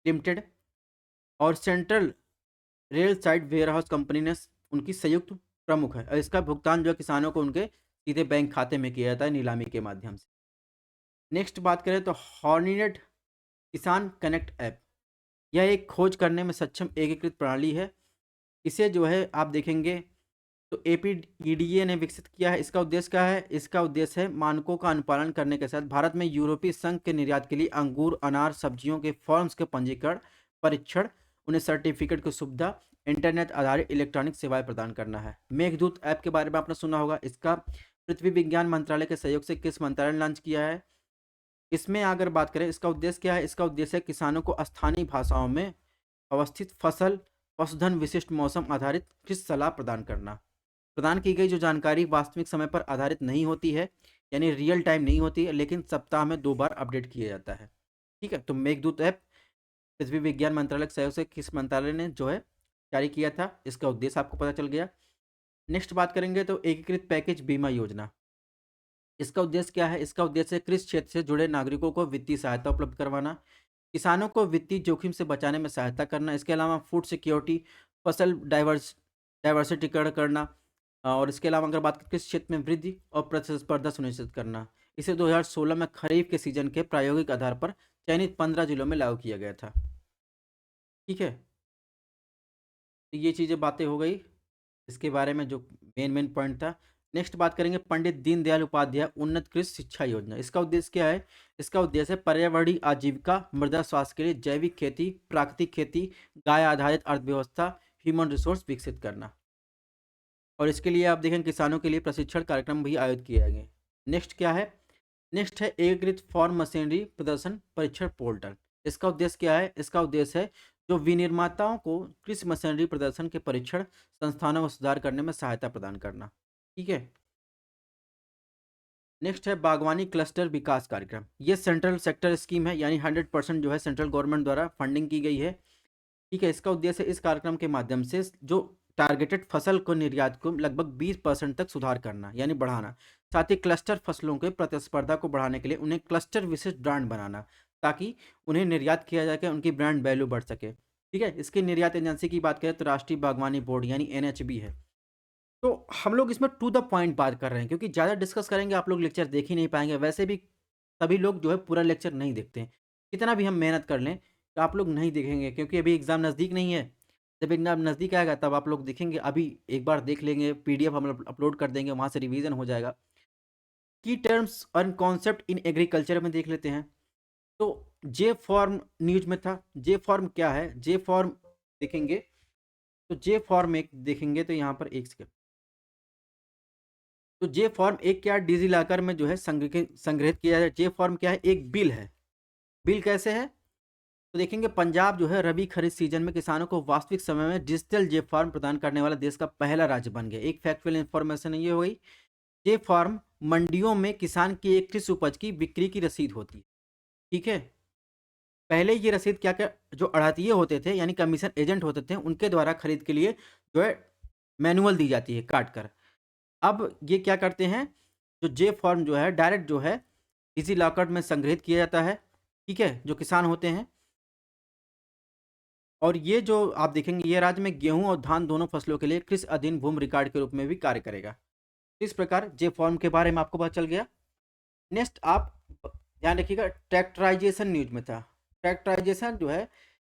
Speaker 1: लिमिटेड और central rail side warehouse company ने उनकी संयुक्त प्रमुख है और इसका भुगतान जो है किसानों को उनके सीधे बैंक खाते में किया जाता है नीलामी के माध्यम से। नेक्स्ट बात करें तो हॉर्निनेट किसान कनेक्ट ऐप, यह एक खोज करने में सक्षम एकीकृत प्रणाली है। इसे जो है आप देखेंगे तो एपीडीए ने विकसित किया है। इसका उद्देश्य क्या है? इसका उद्देश्य है मानकों का अनुपालन करने के साथ भारत में यूरोपीय संघ के निर्यात के लिए अंगूर, अनार, सब्जियों के फॉर्म्स के पंजीकरण, परीक्षण, उन्हें सर्टिफिकेट की सुविधा, इंटरनेट आधारित इलेक्ट्रॉनिक सेवाएं प्रदान करना है। मेघदूत ऐप के बारे में आपने सुना होगा। इसका पृथ्वी विज्ञान मंत्रालय के सहयोग से किस मंत्रालय ने लॉन्च किया है? इसमें अगर बात करें इसका उद्देश्य क्या है? इसका उद्देश्य है किसानों को स्थानीय भाषाओं में अवस्थित फसल, पशुधन, विशिष्ट मौसम आधारित कृषि सलाह प्रदान करना। प्रदान की गई जो जानकारी वास्तविक समय पर आधारित नहीं होती है, यानी रियल टाइम नहीं होती है, लेकिन सप्ताह में 2 बार अपडेट किया जाता है। ठीक है, तो मेघदूत ऐप पृथ्वी विज्ञान मंत्रालय के सहयोग से किस मंत्रालय ने जो है जारी किया था, इसका उद्देश्य आपको पता चल गया। नेक्स्ट बात करेंगे तो एकीकृत पैकेज बीमा योजना। इसका उद्देश्य क्या है? इसका उद्देश्य कृषि क्षेत्र से जुड़े नागरिकों को वित्तीय सहायता उपलब्ध करवाना, किसानों को वित्तीय जोखिम से बचाने में सहायता करना, इसके अलावा फूड सिक्योरिटी, फसल डाइवर्सिटीकरण करना और इसके अलावा अगर बात करें कृषि क्षेत्र में वृद्धि और प्रतिस्पर्धा सुनिश्चित करना। इसे 2016 में खरीफ के सीजन के प्रायोगिक आधार पर चयनित 15 जिलों में लागू किया गया था। ठीक है, तो ये चीज़ें बातें हो गई इसके बारे में जो मेन पॉइंट था। नेक्स्ट बात करेंगे पंडित दीनदयाल उपाध्याय उन्नत कृषि शिक्षा योजना। इसका उद्देश्य क्या है? इसका उद्देश्य है पर्यावरणीय आजीविका, मृदा स्वास्थ्य के लिए जैविक खेती, प्राकृतिक खेती, गाय आधारित अर्थव्यवस्था, ह्यूमन रिसोर्स विकसित करना और इसके लिए आप देखें किसानों के लिए प्रशिक्षण कार्यक्रम भी आयोजित किए जाएंगे। नेक्स्ट क्या है? नेक्स्ट है एकीकृत फार्म मशीनरी प्रदर्शन परीक्षण पोर्टल। इसका उद्देश्य क्या है? इसका उद्देश्य है जो विनिर्माताओं को कृषि मशीनरी प्रदर्शन के परीक्षण संस्थानों में सुधार करने में सहायता प्रदान करना। ठीक है, नेक्स्ट है बागवानी क्लस्टर विकास कार्यक्रम। ये सेंट्रल सेक्टर स्कीम है, यानी 100% जो है सेंट्रल गवर्नमेंट द्वारा फंडिंग की गई है। ठीक है, इसका उद्देश्य इस कार्यक्रम के माध्यम से जो टारगेटेड फसल को निर्यात को लगभग 20% तक सुधार करना, यानी बढ़ाना। साथ ही क्लस्टर फसलों के प्रतिस्पर्धा को बढ़ाने के लिए उन्हें क्लस्टर विशिष्ट ब्रांड बनाना, ताकि उन्हें निर्यात किया जाए, उनकी ब्रांड वैल्यू बढ़ सके। ठीक है, इसकी निर्यात एजेंसी की बात करें तो राष्ट्रीय बागवानी बोर्ड यानी एनएचबी है। तो हम लोग इसमें टू द पॉइंट बात कर रहे हैं, क्योंकि ज़्यादा डिस्कस करेंगे आप लोग लेक्चर देख ही नहीं पाएंगे। वैसे भी सभी लोग जो है पूरा लेक्चर नहीं देखते हैं, कितना भी हम मेहनत कर लें तो आप लोग नहीं देखेंगे, क्योंकि अभी एग्ज़ाम नज़दीक नहीं है। जब एग्ज़ाम नज़दीक आएगा तब आप लोग देखेंगे। अभी एक बार देख लेंगे, पीडीएफ हम अपलोड कर देंगे, वहाँ से रिवीजन हो जाएगा। की टर्म्स और कॉन्सेप्ट इन एग्रीकल्चर में देख लेते हैं। तो जे फॉर्म न्यूज में था। जे फॉर्म क्या है? जे फॉर्म देखेंगे तो जे फॉर्म एक देखेंगे तो यहाँ पर एक सेकंड, तो जे फॉर्म एक क्या डिजी लॉकर में जो है संग्रहित किया है। जे फॉर्म क्या है? एक बिल है। बिल कैसे है? तो देखेंगे पंजाब जो है रबी खरीद सीजन में किसानों को वास्तविक समय में डिजिटल जे फॉर्म प्रदान करने वाला देश का पहला राज्य बन गया। एक फैक्चुअल इन्फॉर्मेशन ये हो गई। जे फॉर्म मंडियों में किसान की एक कृषि उपज की बिक्री की रसीद होती है। ठीक है, पहले ये रसीद क्या क्या जो अड़ातिये होते थे यानी कमीशन एजेंट होते थे, उनके द्वारा खरीद के लिए जो है मैनुअल दी जाती है काट कर। अब ये क्या करते हैं, जो जे फॉर्म जो है डायरेक्ट जो है डिजी लॉकर में संग्रहित किया जाता है। ठीक है, जो किसान होते हैं। और ये जो आप देखेंगे ये राज्य में गेहूं और धान दोनों फसलों के लिए कृषि अधीन भूमि रिकॉर्ड के रूप में भी कार्य करेगा। इस प्रकार जे फॉर्म के बारे में आपको पता चल गया। नेक्स्ट आप ध्यान रखिएगा, ट्रैक्टराइजेशन न्यूज में था। ट्रैक्टराइजेशन जो है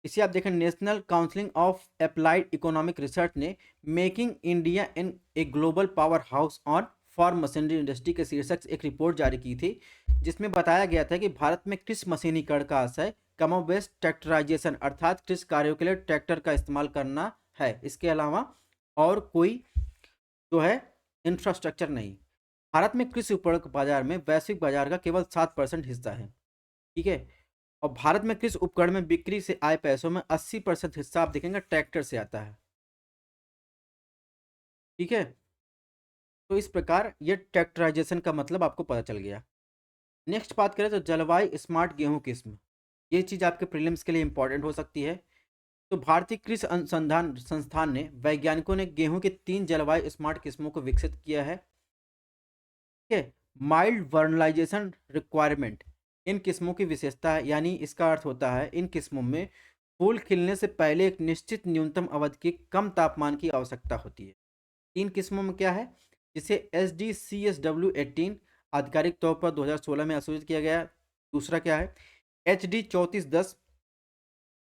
Speaker 1: इसे आप देखें, national council of applied economic research ने making India in a global power house on for machinery industry के शीर्षक से एक रिपोर्ट जारी की थी, जिसमें बताया गया था कि भारत में कृषि मशीनीकरण का आशय कमोबेश ट्रैक्टराइजेशन अर्थात कृषि कार्यों के लिए ट्रैक्टर का इस्तेमाल करना है। इसके अलावा और कोई जो है इंफ्रास्ट्रक्चर नहीं। भारत में कृषि उपकरण बाजार में वैश्विक बाजार का केवल 7% हिस्सा है। ठीक है। और भारत में कृषि उपकरण में बिक्री से आए पैसों में 80% हिस्सा आप देखेंगे ट्रैक्टर से आता है। ठीक है। तो इस प्रकार ये ट्रैक्टराइजेशन का मतलब आपको पता चल गया। नेक्स्ट बात करें तो जलवायु स्मार्ट गेहूं किस्म, ये चीज़ आपके प्रीलिम्स के लिए इंपॉर्टेंट हो सकती है। तो भारतीय कृषि अनुसंधान संस्थान ने वैज्ञानिकों ने गेहूं की 3 जलवायु स्मार्ट किस्मों को विकसित किया है। ठीक है। माइल्ड वर्नलाइजेशन रिक्वायरमेंट इन किस्मों की विशेषता है, यानी इसका अर्थ होता है इन किस्मों में फूल खिलने से पहले एक निश्चित न्यूनतम अवधि के कम तापमान की आवश्यकता होती है। 3 किस्मों में क्या है, जिसे SD CSW 18 आधिकारिक तौर पर 2016 में घोषित किया गया। दूसरा क्या है, HD 3410,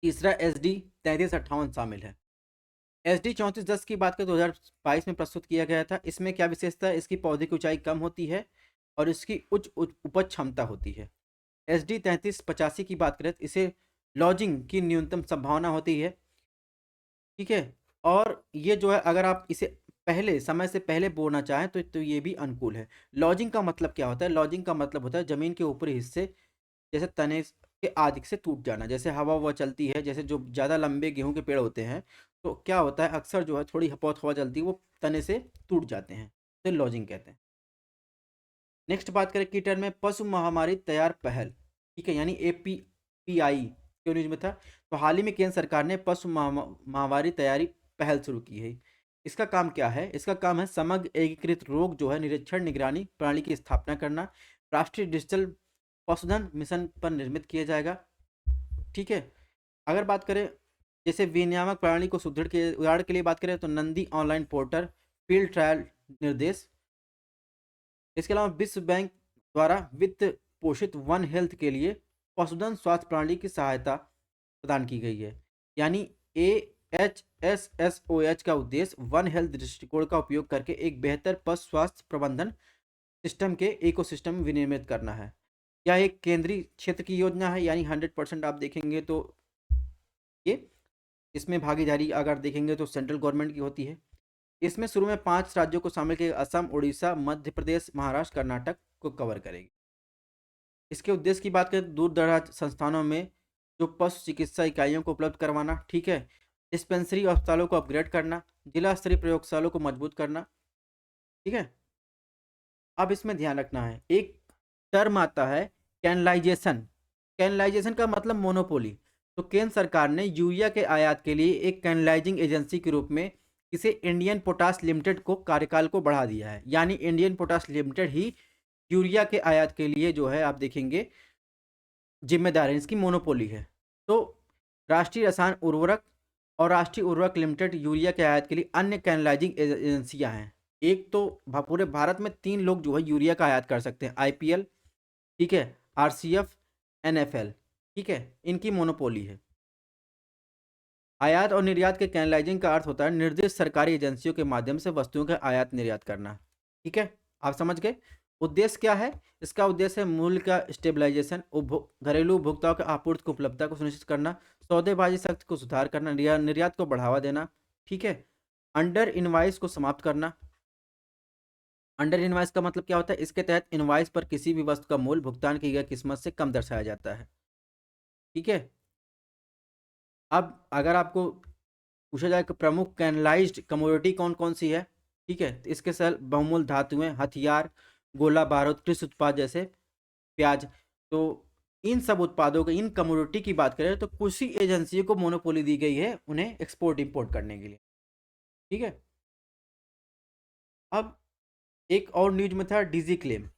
Speaker 1: तीसरा SD 3358 शामिल है। SD 3410 की बात करें 2022 में प्रस्तुत किया गया था। इसमें क्या विशेषता है, इसकी पौधे की ऊंचाई कम होती है और इसकी उच्च उपज क्षमता होती है। SD 3385 की बात करें तो इसे लॉजिंग की न्यूनतम संभावना होती है। ठीक है। और ये जो है अगर आप इसे पहले समय से पहले बोना चाहें तो ये भी अनुकूल है। लॉजिंग का मतलब क्या होता है, लॉजिंग का मतलब होता है जमीन के ऊपरी हिस्से जैसे तने के आदि से टूट जाना। जैसे हवा ववा चलती है, जैसे जो ज़्यादा लंबे गेहूं के पेड़ होते हैं तो क्या होता है अक्सर जो है थोड़ी बहुत हवा चलती है वो तने से टूट जाते हैं, तो लॉजिंग कहते हैं। नेक्स्ट बात करें कीटन में पशु महामारी तैयार पहल। ठीक है, यानी APPI क्यों न्यूज में था, तो हाल ही में केंद्र सरकार ने पशु महामारी तैयारी पहल शुरू की है। इसका काम क्या है, इसका काम है समग्र एकीकृत रोग जो है निरीक्षण निगरानी प्रणाली की स्थापना करना। राष्ट्रीय डिजिटल पशुधन मिशन पर निर्मित किया जाएगा। ठीक है। अगर बात करें जैसे विनियामक प्रणाली को सुदृढ़ के उदाहरण के लिए बात करें तो Nandi online portal, field trial निर्देश। इसके अलावा विश्व बैंक द्वारा वित्त पोषित वन हेल्थ के लिए पशुधन स्वास्थ्य प्रणाली की सहायता प्रदान की गई है। यानी AHSSOH का उद्देश्य वन हेल्थ दृष्टिकोण का उपयोग करके एक बेहतर पशु स्वास्थ्य प्रबंधन सिस्टम के इकोसिस्टम विनिर्मित करना है। यह एक केंद्रीय क्षेत्र की योजना है, यानी 100% आप देखेंगे तो ये इसमें भागीदारी अगर देखेंगे तो सेंट्रल गवर्नमेंट की होती है। इसमें शुरू में 5 राज्यों को शामिल किया, असम, उड़ीसा, मध्य प्रदेश, महाराष्ट्र, कर्नाटक को कवर करेगी। इसके उद्देश्य की बात करें दूर दराज संस्थानों में जो पशु चिकित्सा इकाइयों को उपलब्ध करवाना। ठीक है। डिस्पेंसरी अस्पतालों को अपग्रेड करना, जिला स्तरीय प्रयोगशालों को मजबूत करना। ठीक है। अब इसमें ध्यान रखना है एक टर्म आता है कैनलाइजेशन। कैनलाइजेशन का मतलब मोनोपोली। तो केंद्र सरकार ने यूरिया के आयात के लिए एक कैनलाइजिंग एजेंसी के रूप में इसे इंडियन पोटास लिमिटेड को कार्यकाल को बढ़ा दिया है। यानी इंडियन पोटास लिमिटेड ही यूरिया के आयात के लिए जो है आप देखेंगे जिम्मेदार है, इसकी मोनोपोली है। तो राष्ट्रीय रसायन उर्वरक और राष्ट्रीय उर्वरक लिमिटेड यूरिया के आयात के लिए अन्य कैनलाइजिंग एजेंसियां हैं। एक तो पूरे भारत में 3 लोग जो है यूरिया का आयात कर सकते हैं, IPL, ठीक है, RCF, NFL। ठीक है, इनकी मोनोपोली है। आयात और निर्यात के कैनलाइजिंग का अर्थ होता है निर्दिष्ट सरकारी एजेंसियों के माध्यम से वस्तुओं का आयात निर्यात करना। ठीक है, आप समझ गए। उद्देश्य क्या है, इसका उद्देश्य है मूल्य का स्टेबलाइजेशन, घरेलू उपभोक्ताओं की आपूर्ति की उपलब्धता को सुनिश्चित करना, सौदेबाजी शक्ति को सुधार करना, निर्यात को बढ़ावा देना। ठीक है। अंडर इनवाइस को समाप्त करना। अंडर इनवाइस का मतलब क्या होता है, इसके तहत इनवाइस पर किसी भी वस्तु का मूल्य भुगतान की गई कीमत से कम दर्शाया जाता है। ठीक है। अब अगर आपको पूछा जाए कि प्रमुख कैनलाइज्ड कमोडिटी कौन कौन सी है, ठीक है, तो इसके साथ बहुमूल्य धातुएं, हथियार, गोला बारूद, कृषि उत्पाद जैसे प्याज। तो इन सब उत्पादों के इन कमोडिटी की बात करें तो कुछ ही एजेंसियों को मोनोपोली दी गई है उन्हें एक्सपोर्ट इंपोर्ट करने के लिए। ठीक है। अब एक और न्यूज में था डिजी क्लेम।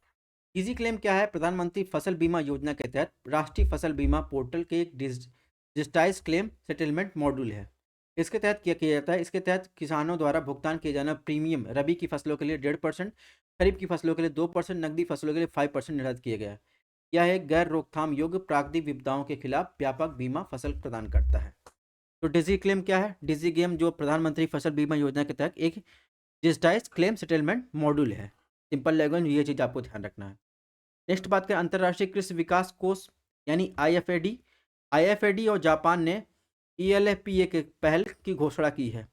Speaker 1: डिजी क्लेम क्या है, प्रधानमंत्री फसल बीमा योजना के तहत राष्ट्रीय फसल बीमा पोर्टल के एक डिजिटाइज क्लेम सेटलमेंट मॉड्यूल है। इसके तहत क्या किया जाता है, इसके तहत किसानों द्वारा भुगतान किया जाना प्रीमियम रबी की फसलों के लिए 1.5%, खरीफ की फसलों के लिए 2%, नकदी फसलों के लिए 5% निर्धारित किया गया है। यह एक गैर रोकथाम योग्य प्राकृतिक विपदाओं के खिलाफ व्यापक बीमा फसल प्रदान करता है। तो डिजी क्लेम क्या है? डिजी गेम जो प्रधानमंत्री फसल बीमा योजना के तहत एक डिजिटाइज क्लेम सेटलमेंट मॉड्यूल है। सिंपल लैंग्वेज में ये चीज़ आपको ध्यान रखना है। नेक्स्ट बात करें अंतर्राष्ट्रीय कृषि विकास कोष यानी आईएफएडी। आईएफएडी और जापान ने ईएलएफपीए के पहल की घोषणा की है।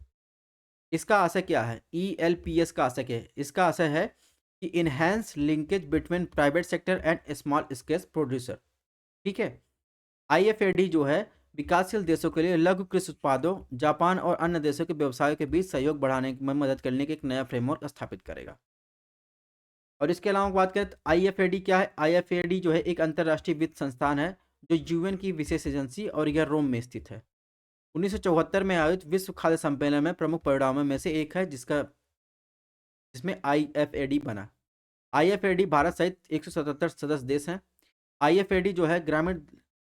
Speaker 1: इसका आशय क्या है? ईएलपीएस का आशय क्या है? इसका आशय है कि enhance linkage between private sector and small scale producer. ठीक है। आईएफएडी जो है विकासशील देशों के लिए लघु कृषि उत्पादों, जापान और अन्य देशों के व्यवसायों के बीच सहयोग बढ़ाने में मदद करने के एक नया फ्रेमवर्क स्थापित करेगा। और इसके अलावा बात करें तो आईएफएडी क्या है? आईएफएडी जो है एक अंतर्राष्ट्रीय वित्त संस्थान है जो यूएन की विशेष एजेंसी और यह रोम में स्थित है। 1974 में आयोजित विश्व खाद्य सम्मेलन में प्रमुख परिणामों में से एक है जिसमें आईएफएडी बना। आईएफएडी भारत सहित 177 सदस्य देश हैं। आईएफएडी जो है ग्रामीण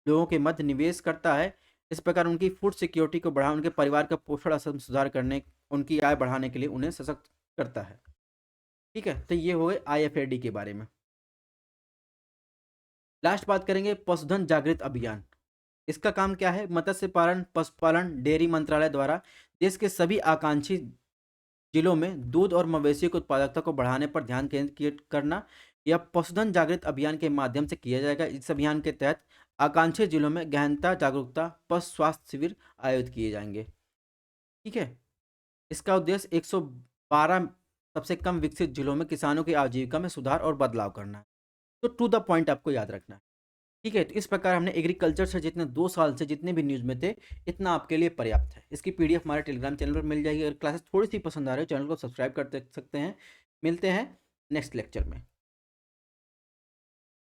Speaker 1: लोगों के मध्य निवेश करता है। इस प्रकार उनकी फूड सिक्योरिटी को बढ़ा उनके परिवार का पोषण स्तर सुधार करने, उनकी आय बढ़ाने के लिए उन्हें सशक्त करता है। ठीक है, तो ये हो गए आईएफएडी के बारे में। लास्ट बात करेंगे पशुधन जागृत अभियान। इसका काम क्या है? मत्स्य पालन, पशुपालन, डेयरी मंत्रालय द्वारा देश के सभी आकांक्षी जिलों में दूध और मवेशी की उत्पादकता को बढ़ाने पर ध्यान केंद्रित करना। यह पशुधन जागृत अभियान के माध्यम से किया जाएगा। इस अभियान के तहत आकांक्षी जिलों में गहनता जागरूकता पशु स्वास्थ्य शिविर आयोजित किए जाएंगे। ठीक है। इसका उद्देश्य 112 सबसे कम विकसित जिलों में किसानों की आजीविका में सुधार और बदलाव करना है। तो टू द पॉइंट आपको याद रखना है। ठीक है, तो इस प्रकार हमने एग्रीकल्चर से जितने 2 साल से जितने भी न्यूज़ में थे, इतना आपके लिए पर्याप्त है। इसकी पीडीएफ हमारे टेलीग्राम चैनल पर मिल जाएगी। अगर क्लासेस थोड़ी सी पसंद आ रही है चैनल को सब्सक्राइब कर सकते हैं। मिलते हैं नेक्स्ट लेक्चर में।